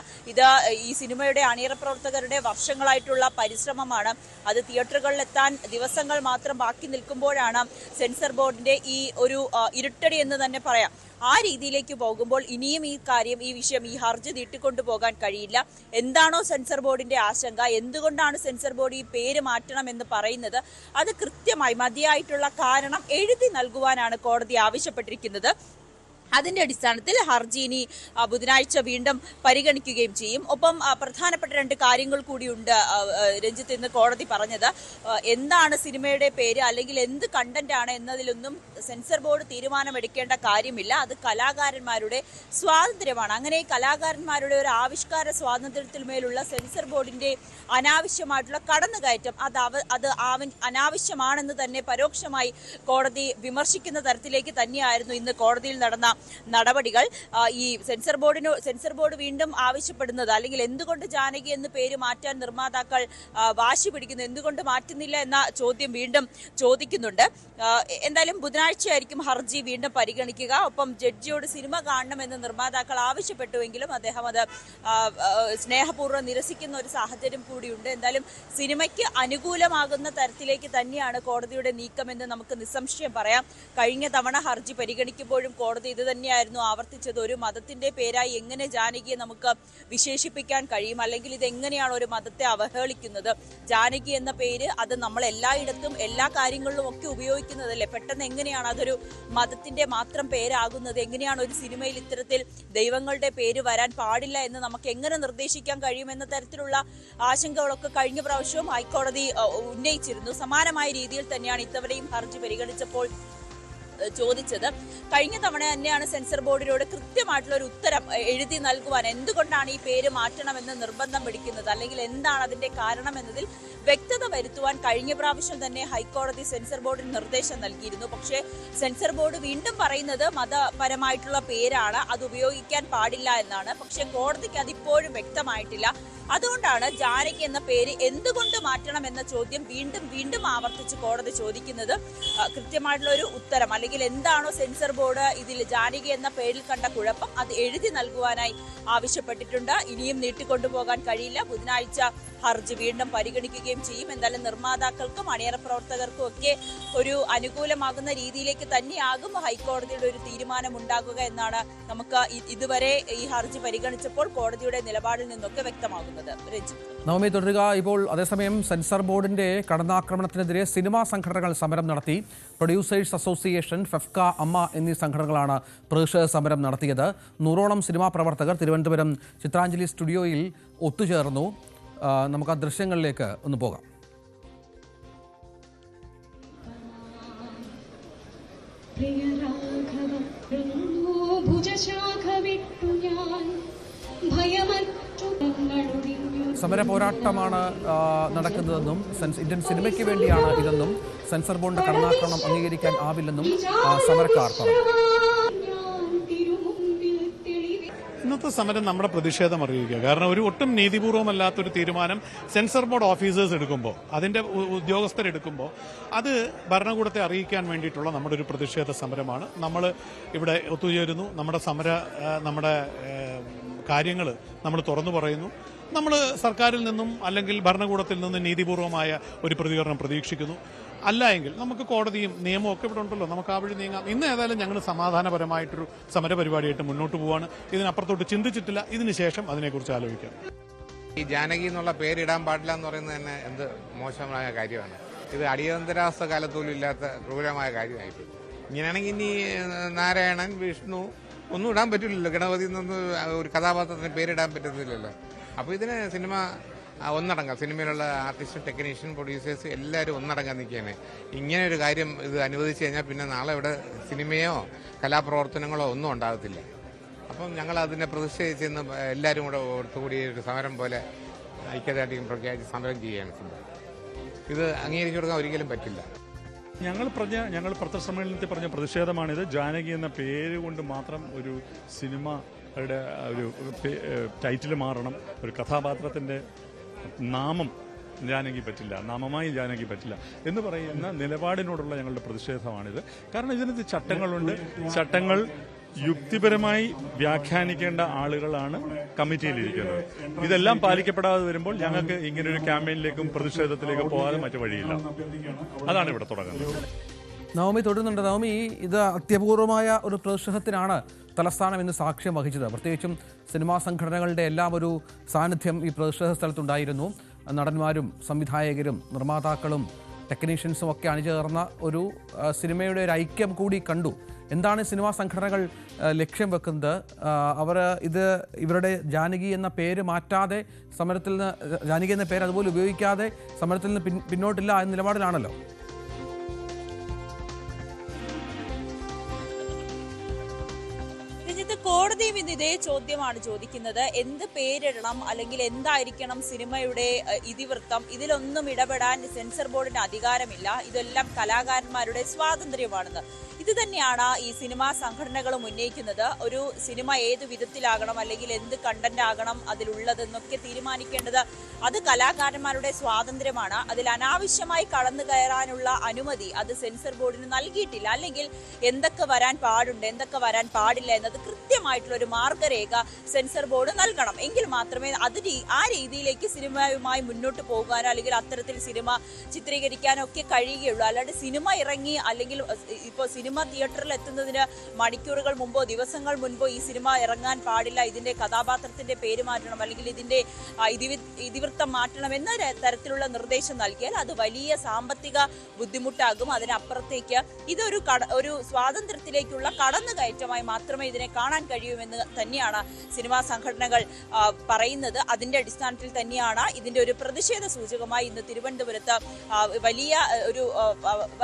ഈ സിനിമയുടെ അണിയറ പ്രവർത്തകരുടെ വർഷങ്ങളായിട്ടുള്ള പരിശ്രമമാണ്. അത് തിയേറ്ററുകളിലെത്താൻ ദിവസങ്ങൾ മാത്രം ബാക്കി നിൽക്കുമ്പോഴാണ് സെൻസർ ബോർഡിന്റെ ഈ ഒരു ഇരുട്ടടി എന്ന് തന്നെ പറയാം. ആ രീതിയിലേക്ക് പോകുമ്പോൾ ഇനിയും ഈ വിഷയം, ഈ ഹർജി നീട്ടിക്കൊണ്ടുപോകാൻ കഴിയില്ല. എന്താണോ സെൻസർ ബോർഡിന്റെ ആശങ്ക, എന്തുകൊണ്ടാണ് സെൻസർ ബോർഡ് ഈ പേര് മാറ്റണം എന്ന് പറയുന്നത്, അത് കൃത്യമായി മതിയായിട്ടുള്ള കാരണം എഴുതി നൽകുവാനാണ് കോടതി ആവശ്യപ്പെട്ടിരിക്കുന്നത്. അതിന്റെ അടിസ്ഥാനത്തിൽ ഹർജി ഇനി ബുധനാഴ്ച വീണ്ടും പരിഗണിക്കുകയും ചെയ്യും. ഒപ്പം പ്രധാനപ്പെട്ട രണ്ട് കാര്യങ്ങൾ കൂടിയുണ്ട് രഞ്ജിത്ത് ഇന്ന് കോടതി പറഞ്ഞത്. എന്താണ് സിനിമയുടെ പേര് അല്ലെങ്കിൽ എന്ത് കണ്ടന്റ് ആണ് എന്നതിലൊന്നും സെൻസർ ബോർഡ് തീരുമാനമെടുക്കേണ്ട കാര്യമില്ല. അത് കലാകാരന്മാരുടെ സ്വാതന്ത്ര്യമാണ്. അങ്ങനെ കലാകാരന്മാരുടെ ഒരു ആവിഷ്കാര സ്വാതന്ത്ര്യത്തിന്മേലുള്ള സെൻസർ ബോർഡിന്റെ അനാവശ്യമായിട്ടുള്ള കടന്നുകയറ്റം അത് അനാവശ്യമാണെന്ന് തന്നെ പരോക്ഷമായി കോടതി വിമർശിക്കുന്ന തരത്തിലേക്ക് തന്നെയായിരുന്നു ഇന്ന് കോടതിയിൽ നടന്ന നടപടികൾ. ഈ സെൻസർ ബോർഡ് വീണ്ടും ആവശ്യപ്പെടുന്നത്, അല്ലെങ്കിൽ എന്തുകൊണ്ട് ജാനകി എന്ന് പേര് മാറ്റാൻ നിർമ്മാതാക്കൾ വാശി പിടിക്കുന്നു, എന്തുകൊണ്ട് മാറ്റുന്നില്ല എന്ന ചോദ്യം വീണ്ടും ചോദിക്കുന്നുണ്ട്. എന്തായാലും ബുധനാഴ്ചയായിരിക്കും ഹർജി വീണ്ടും പരിഗണിക്കുക. ഒപ്പം ജഡ്ജിയോട് സിനിമ കാണണമെന്ന് നിർമ്മാതാക്കൾ ആവശ്യപ്പെട്ടുവെങ്കിലും അദ്ദേഹം അത് സ്നേഹപൂർവ്വം നിരസിക്കുന്ന ഒരു സാഹചര്യം കൂടിയുണ്ട്. എന്തായാലും സിനിമയ്ക്ക് അനുകൂലമാകുന്ന തരത്തിലേക്ക് തന്നെയാണ് കോടതിയുടെ നീക്കമെന്ന് നമുക്ക് നിസ്സംശയം പറയാം. കഴിഞ്ഞ തവണ ഹർജി പരിഗണിക്കുമ്പോഴും കോടതി ഇത് തന്നെയായിരുന്നു ആവർത്തിച്ചത്. ഒരു മതത്തിന്റെ പേരായി എങ്ങനെ ജാനകിയെ നമുക്ക് വിശേഷിപ്പിക്കാൻ കഴിയും, അല്ലെങ്കിൽ ഇത് എങ്ങനെയാണ് ഒരു മതത്തെ അവഹേളിക്കുന്നത്? ജാനകി എന്ന പേര് അത് നമ്മൾ എല്ലായിടത്തും എല്ലാ കാര്യങ്ങളിലും ഒക്കെ ഉപയോഗിക്കുന്നതല്ലേ. പെട്ടെന്ന് എങ്ങനെയാണ് അതൊരു മതത്തിന്റെ മാത്രം പേരാകുന്നത്? എങ്ങനെയാണ് ഒരു സിനിമയിൽ ഇത്തരത്തിൽ ദൈവങ്ങളുടെ പേര് വരാൻ പാടില്ല എന്ന് നമുക്ക് എങ്ങനെ നിർദ്ദേശിക്കാൻ കഴിയുമെന്ന തരത്തിലുള്ള ആശങ്കകളൊക്കെ കഴിഞ്ഞ പ്രാവശ്യവും ഹൈക്കോടതി ഉന്നയിച്ചിരുന്നു. സമാനമായ രീതിയിൽ തന്നെയാണ് ഇത്തവണയും ഹർജി പരിഗണിച്ചപ്പോൾ ചോദിച്ചത്. കഴിഞ്ഞ തവണ തന്നെയാണ് സെൻസർ ബോർഡിനോട് കൃത്യമായിട്ടുള്ള ഒരു ഉത്തരം എഴുതി നൽകുവാൻ, എന്തുകൊണ്ടാണ് ഈ പേര് മാറ്റണമെന്ന് നിർബന്ധം പിടിക്കുന്നത്, അല്ലെങ്കിൽ എന്താണ് അതിന്റെ കാരണം എന്നതിൽ വ്യക്തത വരുത്തുവാൻ കഴിഞ്ഞ പ്രാവശ്യം തന്നെ ഹൈക്കോടതി സെൻസർ ബോർഡിന് നിർദ്ദേശം നൽകിയിരുന്നു. പക്ഷേ സെൻസർ ബോർഡ് വീണ്ടും പറയുന്നത് മതപരമായിട്ടുള്ള പേരാണ്, അത് ഉപയോഗിക്കാൻ പാടില്ല എന്നാണ്. പക്ഷേ കോടതിക്ക് അതിപ്പോഴും വ്യക്തമായിട്ടില്ല. അതുകൊണ്ടാണ് ജാനകി എന്ന പേര് എന്തുകൊണ്ട് മാറ്റണം എന്ന ചോദ്യം വീണ്ടും വീണ്ടും ആവർത്തിച്ച് കോടതി ചോദിക്കുന്നത്. കൃത്യമായിട്ടുള്ള ഒരു ഉത്തരം, അല്ലെങ്കിൽ എന്താണോ സെൻസർ ബോർഡ് ഇതിൽ ജാനകി എന്ന പേരിൽ കണ്ട കുഴപ്പം, അത് എഴുതി നൽകുവാനായി ആവശ്യപ്പെട്ടിട്ടുണ്ട്. ഇനിയും നീട്ടിക്കൊണ്ടുപോകാൻ കഴിയില്ല. ബുധനാഴ്ച ഹർജി വീണ്ടും പരിഗണിക്കുകയും ചെയ്യും. എന്തായാലും നിർമ്മാതാക്കൾക്കും അണിയറ പ്രവർത്തകർക്കും ഒക്കെ ഒരു അനുകൂലമാകുന്ന രീതിയിലേക്ക് തന്നെയാകും ഹൈക്കോടതിയുടെ ഒരു തീരുമാനം ഉണ്ടാകുക എന്നാണ് നമുക്ക് ഇതുവരെ ഈ ഹർജി പരിഗണിച്ചപ്പോൾ കോടതിയുടെ നിലപാടിൽ നിന്നൊക്കെ വ്യക്തമാകുന്നത്. നവമി, തുടരുക. ഇപ്പോൾ അതേസമയം സെൻസർ ബോർഡിന്റെ കടന്നാക്രമണത്തിനെതിരെ സിനിമാ സംഘടനകൾ സമരം നടത്തി. പ്രൊഡ്യൂസേഴ്സ് അസോസിയേഷൻ, ഫെഫ്ക, അമ്മ എന്നീ സംഘടനകളാണ് പ്രതിഷേധ സമരം നടത്തിയത്. 100ഓളം സിനിമാ പ്രവർത്തകർ തിരുവനന്തപുരം ചിത്രാഞ്ജലി സ്റ്റുഡിയോയിൽ ഒത്തുചേർന്നു. നമുക്ക് ആ ദൃശ്യങ്ങളിലേക്ക് ഒന്ന് പോകാം. സമര പോരാട്ടമാണ് നടക്കുന്നതെന്നും ഇന്ത്യൻ സിനിമയ്ക്ക് വേണ്ടിയാണ് ഇതെന്നും സെൻസർ ബോർഡിന്റെ കടന്നാക്രമണം അംഗീകരിക്കാൻ ആവില്ലെന്നും സമരക്കാർ പറഞ്ഞു. ഇന്നത്തെ സമരം നമ്മുടെ പ്രതിഷേധം അറിയിക്കുക. കാരണം ഒരു ഒട്ടും നീതിപൂർവമല്ലാത്തൊരു തീരുമാനം സെൻസർ ബോർഡ് ഓഫീസേഴ്സ് എടുക്കുമ്പോൾ, അതിന്റെ ഉദ്യോഗസ്ഥരെടുക്കുമ്പോൾ, അത് ഭരണകൂടത്തെ അറിയിക്കാൻ വേണ്ടിയിട്ടുള്ള നമ്മുടെ ഒരു പ്രതിഷേധ സമരമാണ്. നമ്മൾ ഇവിടെ ഒത്തുചേരുന്നു. നമ്മുടെ കാര്യങ്ങൾ നമ്മൾ തുറന്നു പറയുന്നു. നമ്മൾ സർക്കാരിൽ നിന്നും അല്ലെങ്കിൽ ഭരണകൂടത്തിൽ നിന്നും നീതിപൂർവമായ ഒരു പ്രതികരണം പ്രതീക്ഷിക്കുന്നു. അല്ല എങ്കിൽ നമുക്ക് കോടതിയും നിയമവും ഒക്കെ ഇവിടെ ഉണ്ടല്ലോ, നമുക്ക് ആ വഴി നീങ്ങാം. ഇന്ന് ഏതായാലും ഞങ്ങൾ സമാധാനപരമായിട്ടൊരു സമരപരിപാടിയായിട്ട് മുന്നോട്ട് പോവാണ്. ഇതിനപ്പുറത്തോട്ട് ചിന്തിച്ചിട്ടില്ല. ഇതിനുശേഷം അതിനെക്കുറിച്ച് ആലോചിക്കാം. ഈ ജാനകി എന്നുള്ള പേരിടാൻ പാടില്ല എന്ന് പറയുന്നത് തന്നെ എന്ത് മോശമായ കാര്യമാണ്. ഇത് അടിയന്തരാവസ്ഥ കാലത്തോലും ഇല്ലാത്ത ക്രൂരമായ കാര്യമായിപ്പോയി. ഇങ്ങനെയാണെങ്കിൽ ഇനി നാരായണൻ, വിഷ്ണു ഒന്നും ഇടാൻ പറ്റില്ലല്ലോ. ഗണപതി എന്നൊന്നും ഒരു കഥാപാത്രത്തിന് പേരിടാൻ പറ്റത്തില്ലല്ലോ. അപ്പോൾ ഇതിന് സിനിമ ഒന്നടങ്കം, സിനിമയിലുള്ള ആർട്ടിസ്റ്റ്, ടെക്നീഷ്യൻ, പ്രൊഡ്യൂസേഴ്സ് എല്ലാവരും ഒന്നടങ്കം നിൽക്കുകയാണ്. ഇങ്ങനെ ഒരു കാര്യം ഇത് അനുവദിച്ചു കഴിഞ്ഞാൽ പിന്നെ നാളെ ഇവിടെ സിനിമയോ കലാപ്രവർത്തനങ്ങളോ ഒന്നും ഉണ്ടാകത്തില്ല. അപ്പം ഞങ്ങൾ അതിനെ പ്രതിഷേധിച്ച് ഇന്ന് എല്ലാവരും കൂടെ ഒത്തുകൂടി ഒരു സമരം പോലെ ഐക്യദാർഢ്യം പ്രഖ്യാപിച്ച് സമരം ചെയ്യുകയാണ്. ഇത് അംഗീകരിച്ചു കൊടുക്കാൻ ഒരിക്കലും പറ്റില്ല. ഞങ്ങൾ പത്രസമ്മേളനത്തിൽ പറഞ്ഞ പ്രതിഷേധമാണിത്. ജാനകി എന്ന പേര് കൊണ്ട് മാത്രം ഒരു സിനിമയുടെ ഒരു ടൈറ്റിൽ മാറണം. ഒരു കഥാപാത്രത്തിൻ്റെ നാമം ജാനകി പറ്റില്ല, നാമമായി ജാനകി പറ്റില്ല എന്ന് പറയുന്ന നിലപാടിനോടുള്ള ഞങ്ങളുടെ പ്രതിഷേധമാണിത്. കാരണം ഇതിനകത്ത് ചട്ടങ്ങളുണ്ട്. ചട്ടങ്ങൾ യുക്തിപരമായി വ്യാഖ്യാനിക്കേണ്ട ആളുകളാണ് കമ്മിറ്റിയിലിരിക്കുന്നത്. ഇതെല്ലാം പാലിക്കപ്പെടാതെ വരുമ്പോൾ ഞങ്ങൾക്ക് ഇങ്ങനൊരു ക്യാമ്പയിനിലേക്കും പ്രതിഷേധത്തിലേക്കും പോകാതെ മറ്റു വഴിയില്ല. അതാണ് ഇവിടെ തുടങ്ങുന്നത്. നവമി തുടരുന്നുണ്ട്. നവമി, ഇത് അത്യപൂർവമായ ഒരു പ്രതിഷേധത്തിനാണ് തലസ്ഥാനം ഇന്ന് സാക്ഷ്യം വഹിച്ചത്. പ്രത്യേകിച്ചും സിനിമാ സംഘടനകളുടെ എല്ലാം ഒരു സാന്നിധ്യം ഈ പ്രതിഷേധ സ്ഥലത്തുണ്ടായിരുന്നു. നടന്മാരും സംവിധായകരും നിർമ്മാതാക്കളും ടെക്നീഷ്യൻസും ഒക്കെ അണിചേർന്ന ഒരു സിനിമയുടെ ഒരു ഐക്യം കൂടി കണ്ടു. എന്താണ് സിനിമാ സംഘടനകൾ ലക്ഷ്യം വെക്കുന്നത്? ഇവരുടെ ജാനകി എന്ന പേര് മാറ്റാതെ സമരത്തിൽ നിന്ന്, ജാനകി എന്ന പേര് അതുപോലെ ഉപയോഗിക്കാതെ സമരത്തിൽ നിന്ന് പിന്നോട്ടില്ല എന്ന നിലപാടിലാണല്ലോ. കോടതിയും ഇന്ന് ഇതേ ചോദ്യമാണ് ചോദിക്കുന്നത്. എന്ത് പേരിടണം, അല്ലെങ്കിൽ എന്തായിരിക്കണം സിനിമയുടെ ഇതിവൃത്തം? ഇതിലൊന്നും ഇടപെടാൻ സെൻസർ ബോർഡിന് അധികാരമില്ല. ഇതെല്ലാം കലാകാരന്മാരുടെ സ്വാതന്ത്ര്യമാണെന്ന്. ഇത് തന്നെയാണ് ഈ സിനിമാ സംഘടനകളും ഉന്നയിക്കുന്നത്. ഒരു സിനിമ ഏത് വിധത്തിലാകണം അല്ലെങ്കിൽ എന്ത് കണ്ടന്റ് ആകണം അതിലുള്ളതെന്നൊക്കെ തീരുമാനിക്കേണ്ടത് അത് കലാകാരന്മാരുടെ സ്വാതന്ത്ര്യമാണ്. അതിൽ അനാവശ്യമായി കടന്നു കയറാനുള്ള അനുമതി അത് സെൻസർ ബോർഡിന് നൽകിയിട്ടില്ല. അല്ലെങ്കിൽ എന്തൊക്കെ വരാൻ പാടുണ്ട്, എന്തൊക്കെ വരാൻ പാടില്ല എന്നത് കൃത്യമായിട്ടുള്ള ഒരു മാർഗരേഖ സെൻസർ ബോർഡ് നൽകണം. എങ്കിൽ മാത്രമേ ആ രീതിയിലേക്ക് സിനിമയുമായി മുന്നോട്ട് പോകാനോ അല്ലെങ്കിൽ അത്തരത്തിൽ സിനിമ ചിത്രീകരിക്കാനോ ഒക്കെ കഴിയുകയുള്ളൂ. അല്ലാണ്ട് സിനിമ ഇറങ്ങി അല്ലെങ്കിൽ ഇപ്പോൾ സിനിമ തിയേറ്ററിൽ എത്തുന്നതിന് മണിക്കൂറുകൾ മുമ്പോ ദിവസങ്ങൾ മുൻപോ ഈ സിനിമ ഇറങ്ങാൻ പാടില്ല, ഇതിന്റെ കഥാപാത്രത്തിന്റെ പേര് മാറ്റണം അല്ലെങ്കിൽ ഇതിന്റെ ഇതിവൃത്തം മാറ്റണം എന്ന തരത്തിലുള്ള നിർദ്ദേശം നൽകിയാൽ അത് വലിയ സാമ്പത്തിക ബുദ്ധിമുട്ടാകും. അതിനപ്പുറത്തേക്ക് ഇതൊരു സ്വാതന്ത്ര്യത്തിലേക്കുള്ള കടന്നുകയറ്റമായി മാത്രമേ ഇതിനെ കാണാൻ കഴിയൂമെന്ന് തന്നെയാണ് സിനിമാ സംഘടനകൾ പറയുന്നത്. അതിന്റെ അടിസ്ഥാനത്തിൽ തന്നെയാണ് ഇതിന്റെ ഒരു പ്രതിഷേധ സൂചകമായി ഇന്ന് തിരുവനന്തപുരത്ത്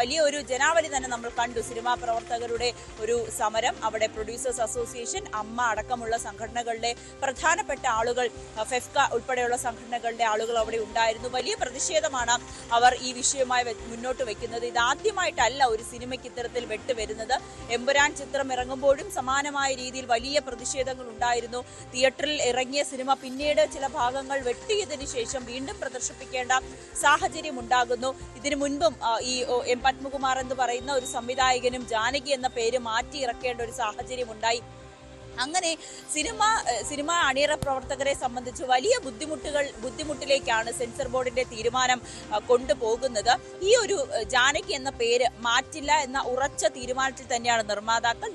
വലിയ ഒരു ജനാവലി തന്നെ നമ്മൾ കണ്ടു. സിനിമാ പ്രവർത്തകരുടെ ഒരു സമരം, അവിടെ പ്രൊഡ്യൂസേഴ്സ് അസോസിയേഷൻ, അമ്മ അടക്കമുള്ള സംഘടനകളുടെ പ്രധാനപ്പെട്ട ആളുകൾ, ഫെഫ്ക ഉൾപ്പെടെയുള്ള സംഘടനകളുടെ ആളുകൾ അവിടെ ഉണ്ടായിരുന്നു. വലിയ പ്രതിഷേധമാണ് അവർ ഈ വിഷയവുമായി മുന്നോട്ട് വെക്കുന്നത്. ഇതാദ്യമായിട്ടല്ല ഒരു സിനിമയ്ക്ക് ഇത്തരത്തിൽ വെട്ടുവരുന്നത്. എമ്പുരാൻ ചിത്രം ഇറങ്ങുമ്പോഴും സമാനമായ രീതിയിൽ വലിയ പ്രതിഷേധങ്ങൾ ഉണ്ടായിരുന്നു. തിയേറ്ററിൽ ഇറങ്ങിയ സിനിമ പിന്നീട് ചില ഭാഗങ്ങൾ വെട്ടിയതിനു ശേഷം വീണ്ടും പ്രദർശിപ്പിക്കേണ്ട സാഹചര്യം ഉണ്ടാകുന്നു. ഇതിനു മുൻപും ഈ എം പത്മകുമാർ എന്ന് പറയുന്ന ഒരു സംവിധായകനും ജാനകി എന്ന പേര് മാറ്റി ഇറക്കേണ്ട ഒരു സാഹചര്യം ഉണ്ടായി. അങ്ങനെ സിനിമ അണിയറ പ്രവർത്തകരെ സംബന്ധിച്ച് വലിയ ബുദ്ധിമുട്ടിലേക്കാണ് സെൻസർ ബോർഡിന്റെ തീരുമാനം കൊണ്ടുപോകുന്നത്. ഈ ഒരു ജാനകി എന്ന പേര് മാറ്റില്ല എന്ന ഉറച്ച തീരുമാനത്തിൽ തന്നെയാണ്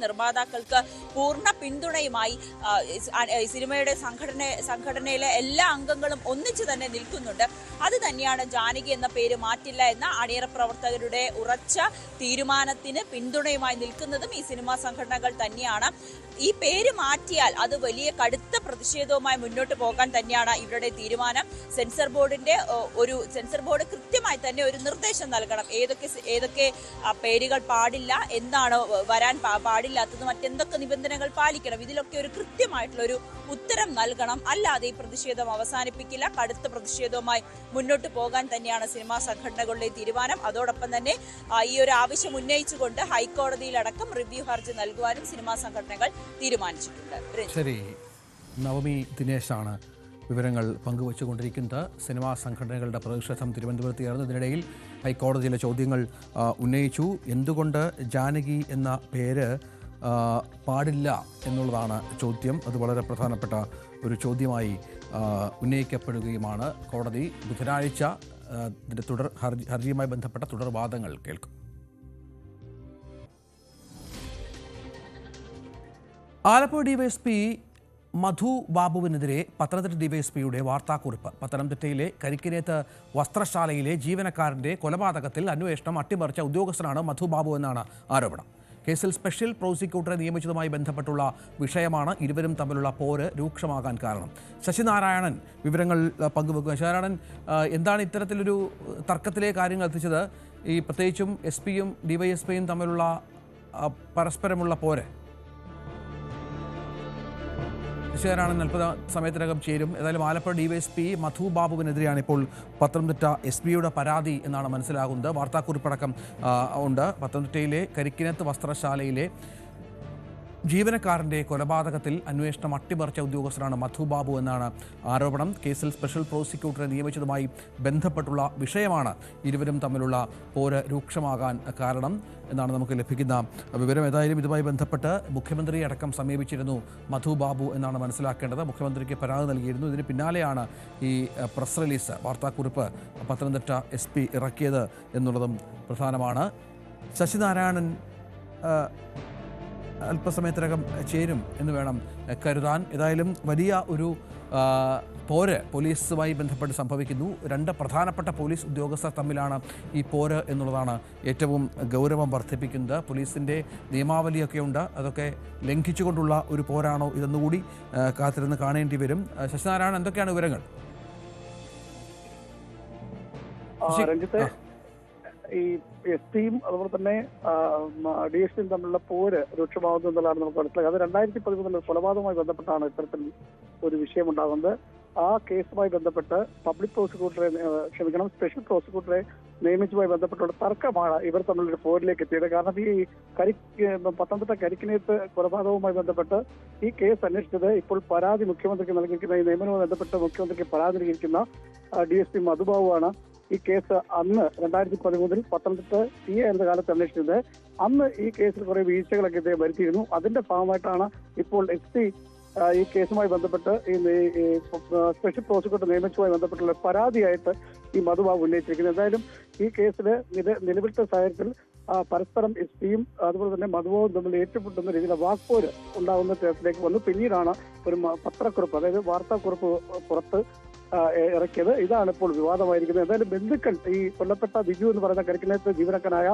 നിർമ്മാതാക്കൾക്ക് പൂർണ്ണ പിന്തുണയുമായി സിനിമയുടെ സംഘടനയിലെ എല്ലാ അംഗങ്ങളും ഒന്നിച്ചു തന്നെ നിൽക്കുന്നുണ്ട്. അത് തന്നെയാണ് ജാനകി എന്ന പേര് മാറ്റില്ല എന്ന അണിയറ പ്രവർത്തകരുടെ ഉറച്ച തീരുമാനത്തിന് പിന്തുണയുമായി നിൽക്കുന്നതും ഈ സിനിമാ സംഘടനകൾ തന്നെയാണ്. ഈ പേര് മാറ്റിയാൽ അത് വലിയ കടുത്ത പ്രതിഷേധവുമായി മുന്നോട്ട് പോകാൻ തന്നെയാണ് ഇവരുടെ തീരുമാനം. സെൻസർ ബോർഡ് കൃത്യമായി തന്നെ ഒരു നിർദ്ദേശം നൽകണം. ഏതൊക്കെ പേരുകൾ പാടില്ല, എന്താണ് വരാൻ പാടില്ലാത്തത്, മറ്റെന്തൊക്കെ നിബന്ധനകൾ പാലിക്കണം, ഇതിലൊക്കെ ഒരു കൃത്യമായിട്ടുള്ള ഒരു ഉത്തരം നൽകണം. അല്ലാതെ ഈ പ്രതിഷേധം അവസാനിപ്പിക്കില്ല. കടുത്ത പ്രതിഷേധവുമായി മുന്നോട്ട് പോകാൻ തന്നെയാണ് സിനിമാ സംഘടനകളുടെ തീരുമാനം. അതോടൊപ്പം തന്നെ ഈ ഒരു ആവശ്യം ഉന്നയിച്ചുകൊണ്ട് ഹൈക്കോടതിയിലടക്കം റിവ്യൂ ഹർജി നൽകുവാനും സിനിമാ സംഘടനകൾ തീരുമാനിച്ചിട്ടുണ്ട്. ശരി, നവമി ദിനേശാണ് വിവരങ്ങൾ പങ്കുവച്ചുകൊണ്ടിരിക്കുന്നത്. സിനിമാ സംഘടനകളുടെ പ്രതിഷേധം തിരുവനന്തപുരത്ത് ഇതിനിടയിൽ ഹൈക്കോടതിയിലെ ചോദ്യങ്ങൾ ഉന്നയിച്ചു. എന്തുകൊണ്ട് ജാനകി എന്ന പേര് പാടില്ല എന്നുള്ളതാണ് ചോദ്യം. അത് വളരെ പ്രധാനപ്പെട്ട ഒരു ചോദ്യമായി ഉന്നയിക്കപ്പെടുകയുമാണ്. കോടതി ബുധനാഴ്ച ഇതിൻ്റെ ഹർജിയുമായി ബന്ധപ്പെട്ട തുടർവാദങ്ങൾ കേൾക്കും. ആലപ്പുഴ ഡിവൈഎസ്പി മധു ബാബുവിനെതിരെ പത്തനംതിട്ട ഡിവൈഎസ്പിയുടെ വാർത്താക്കുറിപ്പ്. പത്തനംതിട്ടയിലെ കരിക്കിനേത്ത് വസ്ത്രശാലയിലെ ജീവനക്കാരൻ്റെ കൊലപാതകത്തിൽ അന്വേഷണം അട്ടിമറിച്ച ഉദ്യോഗസ്ഥനാണ് മധു ബാബു എന്നാണ് ആരോപണം. കേസിൽ സ്പെഷ്യൽ പ്രോസിക്യൂട്ടറെ നിയമിച്ചതുമായി ബന്ധപ്പെട്ടുള്ള വിഷയമാണ് ഇരുവരും തമ്മിലുള്ള പോര് രൂക്ഷമാകാൻ കാരണം. ശശിനാരായണൻ വിവരങ്ങൾ പങ്കുവെക്കുക. ശശിനാരായണൻ, എന്താണ് ഇത്തരത്തിലൊരു തർക്കത്തിലെ കാര്യങ്ങൾ എത്തിച്ചത്? ഈ പ്രത്യേകിച്ചും എസ് പിയും ഡിവൈഎസ്പിയും തമ്മിലുള്ള പരസ്പരമുള്ള പോര്. ശശിനാരായണൻ അല്പ സമയത്തിനകം ചേരും. ഏതായാലും ആലപ്പുഴ ഡിവൈഎസ്പി മധു ബാബുവിനെതിരെയാണ് ഇപ്പോൾ പത്തനംതിട്ട എസ് പിയുടെ പരാതി എന്നാണ് മനസ്സിലാകുന്നത്. വാർത്താക്കുറിപ്പടക്കം ഉണ്ട്. പത്തനംതിട്ടയിലെ കരിക്കിനത്ത് വസ്ത്രശാലയിലെ ജീവനക്കാരൻ്റെ കൊലപാതകത്തിൽ അന്വേഷണം അട്ടിമറിച്ച ഉദ്യോഗസ്ഥനാണ് മധു ബാബു എന്നാണ് ആരോപണം. കേസിൽ സ്പെഷ്യൽ പ്രോസിക്യൂട്ടറെ നിയമിച്ചതുമായി ബന്ധപ്പെട്ടുള്ള വിഷയമാണ് ഇരുവരും തമ്മിലുള്ള പോര് രൂക്ഷമാകാൻ കാരണം എന്നാണ് നമുക്ക് ലഭിക്കുന്ന വിവരം. ഏതായാലും ഇതുമായി ബന്ധപ്പെട്ട് മുഖ്യമന്ത്രി അടക്കം സമീപിച്ചിരുന്നു മധു ബാബു എന്നാണ് മനസ്സിലാക്കേണ്ടത്. മുഖ്യമന്ത്രിക്ക് പരാതി നൽകിയിരുന്നു. ഇതിന് പിന്നാലെയാണ് ഈ പ്രസ് റിലീസ്, വാർത്താക്കുറിപ്പ് പത്തനംതിട്ട എസ് പി ഇറക്കിയത് എന്നുള്ളതും പ്രധാനമാണ്. ശശിനാരായണൻ അല്പസമയത്തിനകം ചേരും എന്ന് വേണം കരുതാൻ. ഏതായാലും വലിയ ഒരു പോര് പോലീസുമായി ബന്ധപ്പെട്ട് സംഭവിക്കുന്നു. രണ്ട് പ്രധാനപ്പെട്ട പോലീസ് ഉദ്യോഗസ്ഥർ തമ്മിലാണ് ഈ പോര് എന്നുള്ളതാണ് ഏറ്റവും ഗൗരവം വർദ്ധിപ്പിക്കുന്നത്. പോലീസിൻ്റെ നിയമാവലിയൊക്കെ ഉണ്ട്, അതൊക്കെ ലംഘിച്ചുകൊണ്ടുള്ള ഒരു പോരാണോ ഇതെന്നുകൂടി കാത്തിരുന്ന് കാണേണ്ടി വരും. ശശിനാരായണൻ, എന്തൊക്കെയാണ് വിവരങ്ങൾ? ഈ എസ് പിയും അതുപോലെ തന്നെ ഡി എസ് പിയും തമ്മിലുള്ള പോര് രൂക്ഷമാവുന്നു എന്നുള്ളതാണ് നമുക്ക് മനസ്സിലാക്കുക. അത് 2013 കൊലപാതകവുമായി ബന്ധപ്പെട്ടാണ് ഇത്തരത്തിൽ ഒരു വിഷയമുണ്ടാകുന്നത്. ആ കേസുമായി ബന്ധപ്പെട്ട് സ്പെഷ്യൽ പ്രോസിക്യൂട്ടറെ നിയമിച്ചുമായി ബന്ധപ്പെട്ടുള്ള തർക്കമാണ് ഇവർ തമ്മിലൊരു പോരിലേക്ക് എത്തിയത്. കാരണം ഈ പത്തനംതിട്ട കരിക്കിനേത്ത് കൊലപാതകവുമായി ബന്ധപ്പെട്ട് ഈ കേസ് അന്വേഷിച്ചത് ഇപ്പോൾ പരാതി മുഖ്യമന്ത്രിക്ക് നൽകിയിരിക്കുന്ന ഈ നിയമനവുമായി ബന്ധപ്പെട്ട് മുഖ്യമന്ത്രിക്ക് പരാതി നൽകിയിരിക്കുന്ന DSP മധുബാബുവാണ് ഈ കേസ് അന്ന് 2013 പത്തനംതിട്ട CA എന്ന കാലത്ത് അന്വേഷിച്ചത്. അന്ന് ഈ കേസിൽ കുറെ വീഴ്ചകളൊക്കെ ഇദ്ദേഹം വരുത്തിയിരുന്നു. അതിന്റെ ഭാഗമായിട്ടാണ് ഇപ്പോൾ SP ഈ കേസുമായി ബന്ധപ്പെട്ട് ഈ സ്പെഷ്യൽ പ്രോസിക്യൂട്ടർ നിയമിച്ചുമായി ബന്ധപ്പെട്ടുള്ള പരാതിയായിട്ട് ഈ മധുബാബു ഉന്നയിച്ചിരിക്കുന്നത്. എന്തായാലും ഈ കേസിൽ നിലവിലത്തെ സാഹചര്യത്തിൽ പരസ്പരം SP-യും അതുപോലെ തന്നെ മധുബാബുവും തമ്മിൽ ഏറ്റുമുട്ടുന്ന രീതിയിലെ വാക്പോര് ഉണ്ടാകുന്ന തരത്തിലേക്ക് വന്നു. പിന്നീടാണ് ഒരു പത്രക്കുറിപ്പ്, അതായത് വാർത്താക്കുറിപ്പ് പുറത്ത് ഇറക്കിയത്. ഇതാണ് ഇപ്പോൾ വിവാദമായിരിക്കുന്നത്. എന്തായാലും ബന്ധുക്കൾ, ഈ കൊല്ലപ്പെട്ട ബിജു എന്ന് പറയുന്ന കരിക്കിനേത്ത് ജീവനക്കാരനായ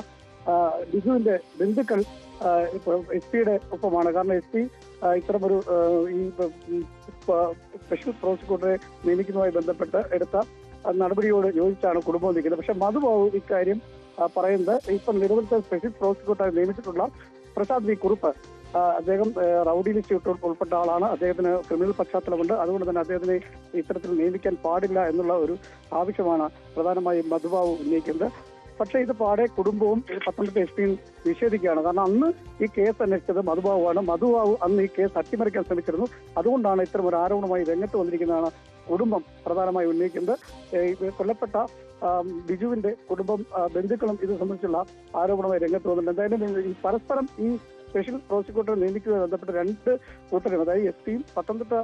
ബിജുവിന്റെ ബന്ധുക്കൾ SP-യുടെ ഒപ്പമാണ്. കാരണം SP ഇത്തരമൊരു ഈ സ്പെഷ്യൽ പ്രോസിക്യൂട്ടറെ നിയമിക്കുന്നതുമായി ബന്ധപ്പെട്ട് എടുത്ത നടപടിയോട് യോജിച്ചാണ് കുടുംബം നിൽക്കുന്നത്. പക്ഷെ മധുബാബു ഇക്കാര്യം പറയുന്നത് ഇപ്പം നിലവിലത്തെ സ്പെഷ്യൽ പ്രോസിക്യൂട്ടറെ നിയമിച്ചിട്ടുള്ള പ്രസാദ് വി കുറുപ്പ്, അദ്ദേഹം റൌഡി ലിസ്റ്റ് ഉൾപ്പെട്ട ആളാണ്. അദ്ദേഹത്തിന് ക്രിമിനൽ പശ്ചാത്തലമുണ്ട്. അതുകൊണ്ട് തന്നെ അദ്ദേഹത്തിനെ ഇത്തരത്തിൽ നിയമിക്കാൻ പാടില്ല എന്നുള്ള ഒരു ആവശ്യമാണ് പ്രധാനമായും മധുബാബു ഉന്നയിക്കുന്നത്. പക്ഷേ ഇത് പാടെ കുടുംബവും പത്തനംതിട്ട SP-യും നിഷേധിക്കുകയാണ്. കാരണം അന്ന് ഈ കേസ് അന്വേഷിച്ചത് മധുബാബുവാണ്. മധുബാബു അന്ന് ഈ കേസ് അട്ടിമറിക്കാൻ ശ്രമിച്ചിരുന്നു. അതുകൊണ്ടാണ് ഇത്തരം ഒരു ആരോപണമായി രംഗത്ത് വന്നിരിക്കുന്നതാണ് കുടുംബം പ്രധാനമായി ഉന്നയിക്കുന്നത്. കൊല്ലപ്പെട്ട ബിജുവിന്റെ കുടുംബം, ബന്ധുക്കളും ഇത് സംബന്ധിച്ചുള്ള ആരോപണമായി രംഗത്ത് വന്നിട്ടുണ്ട്. എന്തായാലും ഈ പരസ്പരം ഈ സ്പെഷ്യൽ പ്രോസിക്യൂട്ടറെ നിയമിക്കുന്നതുമായി ബന്ധപ്പെട്ട് രണ്ട് കൂട്ടരും, അതായത് SP-യും പത്തനംതിട്ട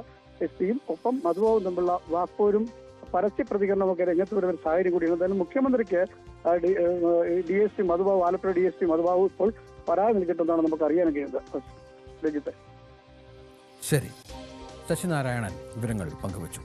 SP-യും ഒപ്പം മധുബാബുവും തമ്മിലുള്ള വാക്പോരും പരസ്യ പ്രതികരണമൊക്കെ രംഗത്ത് വരുന്ന ഒരു സാഹചര്യം കൂടിയാണ്. എന്തായാലും മുഖ്യമന്ത്രിക്ക് DSP മധുബാബു, ആലപ്പുഴ DSP മധുബാബു ഇപ്പോൾ പരാതി നൽകിയിട്ടുണ്ടെന്നാണ് നമുക്ക് അറിയാൻ കഴിയുന്നത്. രഞ്ജിത്ത്. ശരി, ശശിനാരായണൻ വിവരങ്ങൾ പങ്കുവച്ചു.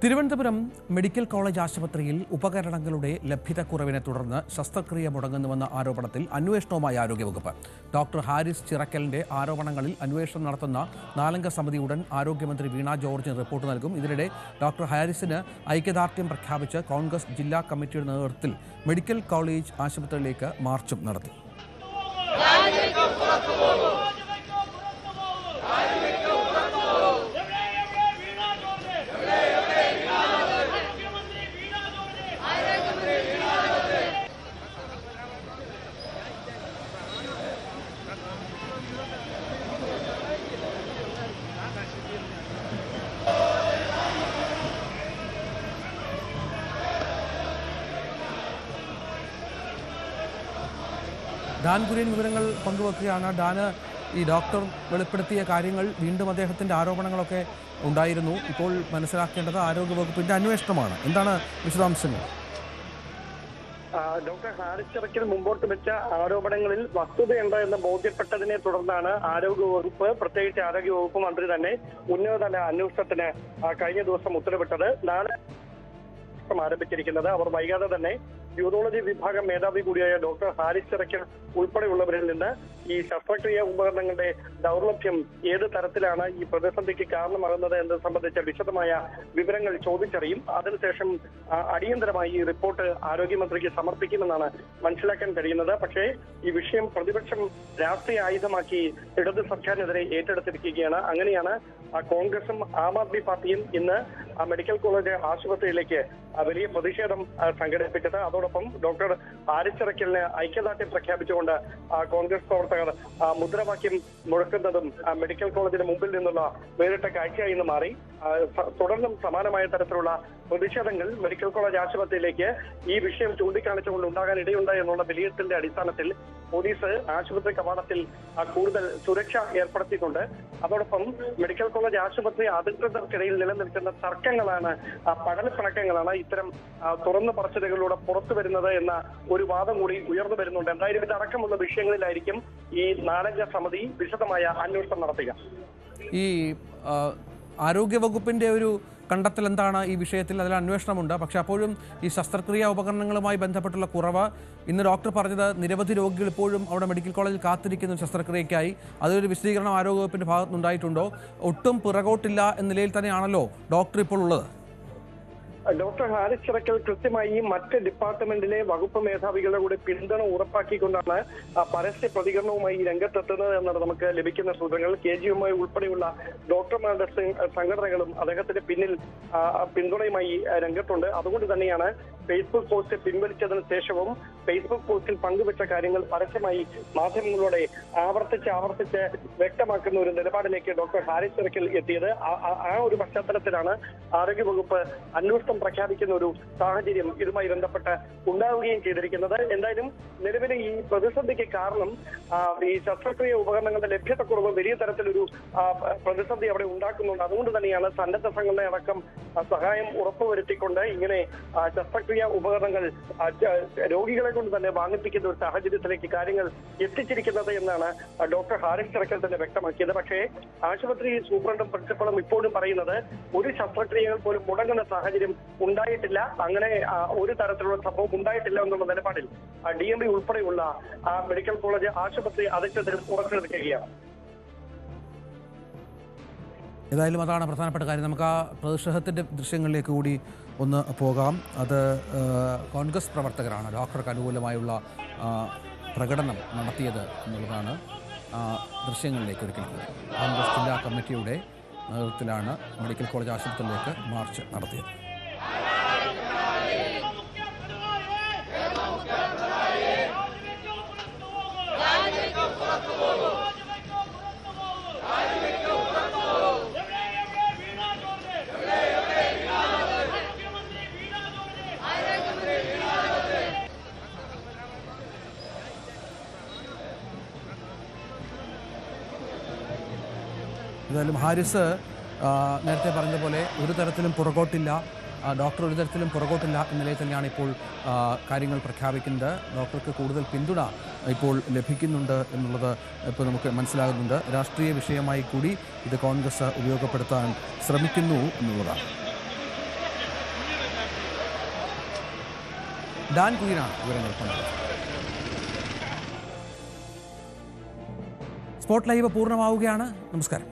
തിരുവനന്തപുരം മെഡിക്കൽ കോളേജ് ആശുപത്രിയിൽ ഉപകരണങ്ങളുടെ ലഭ്യതക്കുറവിനെ തുടർന്ന് ശസ്ത്രക്രിയ മുടങ്ങുന്നുവെന്ന ആരോപണത്തിൽ അന്വേഷണവുമായി ആരോഗ്യവകുപ്പ്. ഡോക്ടർ ഹാരിസ് ചിറക്കലിന്റെ ആരോപണങ്ങളിൽ അന്വേഷണം നടത്തുന്ന 4-അംഗ സമിതി ഉടൻ ആരോഗ്യമന്ത്രി വീണ ജോർജിന് റിപ്പോർട്ട് നൽകും. ഇതിനിടെ ഡോക്ടർ ഹാരിസിന് ഐക്യദാർഢ്യം പ്രഖ്യാപിച്ച് കോൺഗ്രസ് ജില്ലാ കമ്മിറ്റിയുടെ നേതൃത്വത്തിൽ മെഡിക്കൽ കോളേജ് ആശുപത്രിയിലേക്ക് മാർച്ചും നടത്തി. ഡാൻ കുര്യൻ വിവരങ്ങൾ പങ്കുവെക്കുകയാണ്. ഡാന്, ഈ ഡോക്ടർ വെളിപ്പെടുത്തിയ കാര്യങ്ങൾ, വീണ്ടും അദ്ദേഹത്തിൻ്റെ ആരോപണങ്ങളൊക്കെ ഉണ്ടായിരുന്നു. ഇപ്പോൾ മനസ്സിലാക്കേണ്ടത് ആരോഗ്യവകുപ്പിൻ്റെ അന്വേഷണമാണ്. എന്താണ് വിശദാംശങ്ങൾ? ഡോക്ടർ ഹാരിസ് ചിറക്കൽ മുമ്പോട്ട് വെച്ച ആരോപണങ്ങളിൽ വസ്തുതയുണ്ടോ എന്ന് ബോധ്യപ്പെട്ടതിനെ തുടർന്നാണ് ആരോഗ്യവകുപ്പ്, പ്രത്യേകിച്ച് ആരോഗ്യവകുപ്പ് മന്ത്രി തന്നെ ഉന്നതതല അന്വേഷണത്തിന് കഴിഞ്ഞ ദിവസം ഉത്തരവിട്ടത്. നാളെ ആരംഭിച്ചിരിക്കുന്നത്. അവർ വൈകാതെ തന്നെ യൂറോളജി വിഭാഗം മേധാവി കൂടിയായ ഡോക്ടർ ഹാരിസ് ചിറക്കൽ ഉൾപ്പെടെയുള്ളവരിൽ നിന്ന് ഈ ശസ്ത്രക്രിയ ഉപകരണങ്ങളുടെ ദൗർലഭ്യം ഏത് തരത്തിലാണ് ഈ പ്രതിസന്ധിക്ക് കാരണമാകുന്നത് എന്നത് സംബന്ധിച്ച വിശദമായ വിവരങ്ങൾ ചോദിച്ചറിയും. അതിനുശേഷം അടിയന്തരമായി ഈ റിപ്പോർട്ട് ആരോഗ്യമന്ത്രിക്ക് സമർപ്പിക്കുമെന്നാണ് മനസ്സിലാക്കാൻ കഴിയുന്നത്. പക്ഷേ ഈ വിഷയം പ്രതിപക്ഷം രാഷ്ട്രീയ ആയുധമാക്കി ഇടത് സർക്കാരിനെതിരെ ഏറ്റെടുത്തിരിക്കുകയാണ്. അങ്ങനെയാണ് കോൺഗ്രസും ആം ആദ്മി പാർട്ടിയും ഇന്ന് മെഡിക്കൽ കോളേജ് ആശുപത്രിയിലേക്ക് വലിയ പ്രതിഷേധം സംഘടിപ്പിച്ചത്. അതോടൊപ്പം ഡോക്ടർ ഹാരിസ് ചിറക്കലിന് ഐക്യദാർഢ്യം പ്രഖ്യാപിച്ചുകൊണ്ട് കോൺഗ്രസ് പ്രവർത്തകർ മുദ്രാവാക്യം മുഴക്കുന്നതും മെഡിക്കൽ കോളേജിന് മുമ്പിൽ നിന്നുള്ള വേറിട്ട കാഴ്ചയായി ഇന്ന് മാറി. തുടർന്നും സമാനമായ തരത്തിലുള്ള പ്രതിഷേധങ്ങൾ മെഡിക്കൽ കോളേജ് ആശുപത്രിയിലേക്ക് ഈ വിഷയം ചൂണ്ടിക്കാണിച്ചുകൊണ്ട് ഉണ്ടാകാൻ ഇടയുണ്ട് എന്നുള്ള വിലയിരുത്തലിന്റെ അടിസ്ഥാനത്തിൽ പോലീസ് ആശുപത്രി കവാടത്തിൽ കൂടുതൽ സുരക്ഷ ഏർപ്പെടുത്തിയിട്ടുണ്ട്. അതോടൊപ്പം മെഡിക്കൽ കോളേജ് ആശുപത്രി അധികൃതർക്കിടയിൽ നിലനിൽക്കുന്ന തർക്കങ്ങളാണ്, പടലപ്പിണക്കങ്ങളാണ് ഇത്തരം തുറന്നു പറച്ചിലുകളിലൂടെ പുറത്തു വരുന്നത് എന്ന ഒരു വാദം കൂടി ഉയർന്നു വരുന്നുണ്ട്. എന്തായാലും ഇതടക്കമുള്ള വിഷയങ്ങളിലായിരിക്കും ഈ 4-അംഗ സമിതി വിശദമായ അന്വേഷണം നടത്തുക. ഈ ആരോഗ്യവകുപ്പിൻ്റെ ഒരു കണ്ടെത്തൽ എന്താണ് ഈ വിഷയത്തിൽ? അതിൽ അന്വേഷണമുണ്ട്. പക്ഷേ അപ്പോഴും ഈ ശസ്ത്രക്രിയാ ഉപകരണങ്ങളുമായി ബന്ധപ്പെട്ടുള്ള കുറവ്, ഇന്ന് ഡോക്ടർ പറഞ്ഞത് നിരവധി രോഗികൾ ഇപ്പോഴും അവിടെ മെഡിക്കൽ കോളേജിൽ കാത്തിരിക്കുന്നു ശസ്ത്രക്രിയയ്ക്കായി. അതൊരു വിശദീകരണം ആരോഗ്യവകുപ്പിൻ്റെ ഭാഗത്തുനിന്നുണ്ടായിട്ടുണ്ടോ? ഒട്ടും പിറകോട്ടില്ല എന്ന നിലയിൽ തന്നെയാണല്ലോ ഡോക്ടർ ഇപ്പോൾ ഉള്ളത്. ഡോക്ടർ ഹാരിസ് ചിറക്കൽ കൃത്യമായി മറ്റ് ഡിപ്പാർട്ട്മെന്റിലെ വകുപ്പ് മേധാവികളുടെ കൂടെ പിന്തുണ ഉറപ്പാക്കിക്കൊണ്ടാണ് പരസ്യ പ്രതികരണവുമായി രംഗത്തെത്തുന്നത് എന്നാണ് നമുക്ക് ലഭിക്കുന്ന സൂചനകൾ. KGMI ഉൾപ്പെടെയുള്ള ഡോക്ടർമാരുടെ സംഘടനകളും അദ്ദേഹത്തിന്റെ പിന്നിൽ പിന്തുണയുമായി രംഗത്തുണ്ട്. അതുകൊണ്ട് തന്നെയാണ് ഫേസ്ബുക്ക് പോസ്റ്റ് പിൻവലിച്ചതിന് ശേഷവും ഫേസ്ബുക്ക് പോസ്റ്റിൽ പങ്കുവച്ച കാര്യങ്ങൾ പരസ്യമായി മാധ്യമങ്ങളോടെ ആവർത്തിച്ച് വ്യക്തമാക്കുന്ന ഒരു നിലപാടിലേക്ക് ഡോക്ടർ ഹാരിസ് ചിറക്കൽ എത്തിയത്. ആ ഒരു പശ്ചാത്തലത്തിലാണ് ആരോഗ്യവകുപ്പ് അന്വേഷണം പ്രഖ്യാപിക്കുന്ന ഒരു സാഹചര്യം ഇതുമായി ബന്ധപ്പെട്ട് ഉണ്ടാവുകയും ചെയ്തിരിക്കുന്നത്. എന്തായാലും നിലവിലെ ഈ പ്രതിസന്ധിക്ക് കാരണം ഈ ശസ്ത്രക്രിയ ഉപകരണങ്ങളുടെ ലഭ്യതക്കുറവ് വലിയ തരത്തിലൊരു പ്രതിസന്ധി അവിടെ ഉണ്ടാക്കുന്നുണ്ട്. അതുകൊണ്ട് തന്നെയാണ് സന്നദ്ധ സംഘടന അടക്കം സഹായം ഉറപ്പുവരുത്തിക്കൊണ്ട് ഇങ്ങനെ ശസ്ത്രക്രിയ ഉപകരണങ്ങൾ രോഗികളെ കൊണ്ട് തന്നെ വാങ്ങിപ്പിക്കുന്ന ഒരു സാഹചര്യത്തിലേക്ക് കാര്യങ്ങൾ എത്തിച്ചിരിക്കുന്നത് എന്നാണ് ഡോക്ടർ ഹാരിസ് ചിറക്കൽ തന്നെ വ്യക്തമാക്കിയത്. പക്ഷേ ആശുപത്രി സൂപ്രണ്ടും പ്രിൻസിപ്പളും ഇപ്പോഴും പറയുന്നത് ഒരു ശസ്ത്രക്രിയകൾ പോലും മുടങ്ങുന്ന സാഹചര്യം ഉണ്ടായിട്ടില്ല, അങ്ങനെ ഒരു തരത്തിലുള്ള സംഭവം ഉണ്ടായിട്ടില്ല എന്നുള്ള നിലപാടിൽ DMB ഉൾപ്പെടെയുള്ള മെഡിക്കൽ കോളേജ് ആശുപത്രി അധികൃതരും ഉറച്ചു നിൽക്കുകയാണ്. ഏതായാലും അതാണ് പ്രധാനപ്പെട്ട കാര്യം. നമുക്ക് ആ പ്രതിഷേധത്തിൻ്റെ ദൃശ്യങ്ങളിലേക്ക് കൂടി ഒന്ന് പോകാം. അത് കോൺഗ്രസ് പ്രവർത്തകരാണ് ഡോക്ടർക്ക് അനുകൂലമായുള്ള പ്രകടനം നടത്തിയത് എന്നുള്ളതാണ്. ദൃശ്യങ്ങളിലേക്ക് ഒരിക്കൽ കൂടി കോൺഗ്രസ് ജില്ലാ കമ്മിറ്റിയുടെ നേതൃത്വത്തിലാണ് മെഡിക്കൽ കോളേജ് ആശുപത്രിയിലേക്ക് മാർച്ച് നടത്തിയത്. ഏതായാലും ഹാരിസ് നേരത്തെ പറഞ്ഞതുപോലെ ഒരു തരത്തിലും പുറകോട്ടില്ല, ഡോക്ടർ ഒരു തരത്തിലും പുറകോട്ടില്ല എന്ന നിലയിൽ തന്നെയാണ് ഇപ്പോൾ കാര്യങ്ങൾ പ്രഖ്യാപിക്കുന്നത്. ഡോക്ടർക്ക് കൂടുതൽ പിന്തുണ ഇപ്പോൾ ലഭിക്കുന്നുണ്ട് എന്നുള്ളത് ഇപ്പോൾ നമുക്ക് മനസ്സിലാകുന്നുണ്ട്. രാഷ്ട്രീയ വിഷയമായി കൂടി ഇത് കോൺഗ്രസ് ഉപയോഗപ്പെടുത്താൻ ശ്രമിക്കുന്നു എന്നുള്ളതാണ്. ഡാൻ കുയിനാണ് വിവരങ്ങൾ പങ്കുവച്ചത്. സ്പോട്ട് ലൈവ് പൂർണ്ണമാവുകയാണ്. നമസ്കാരം.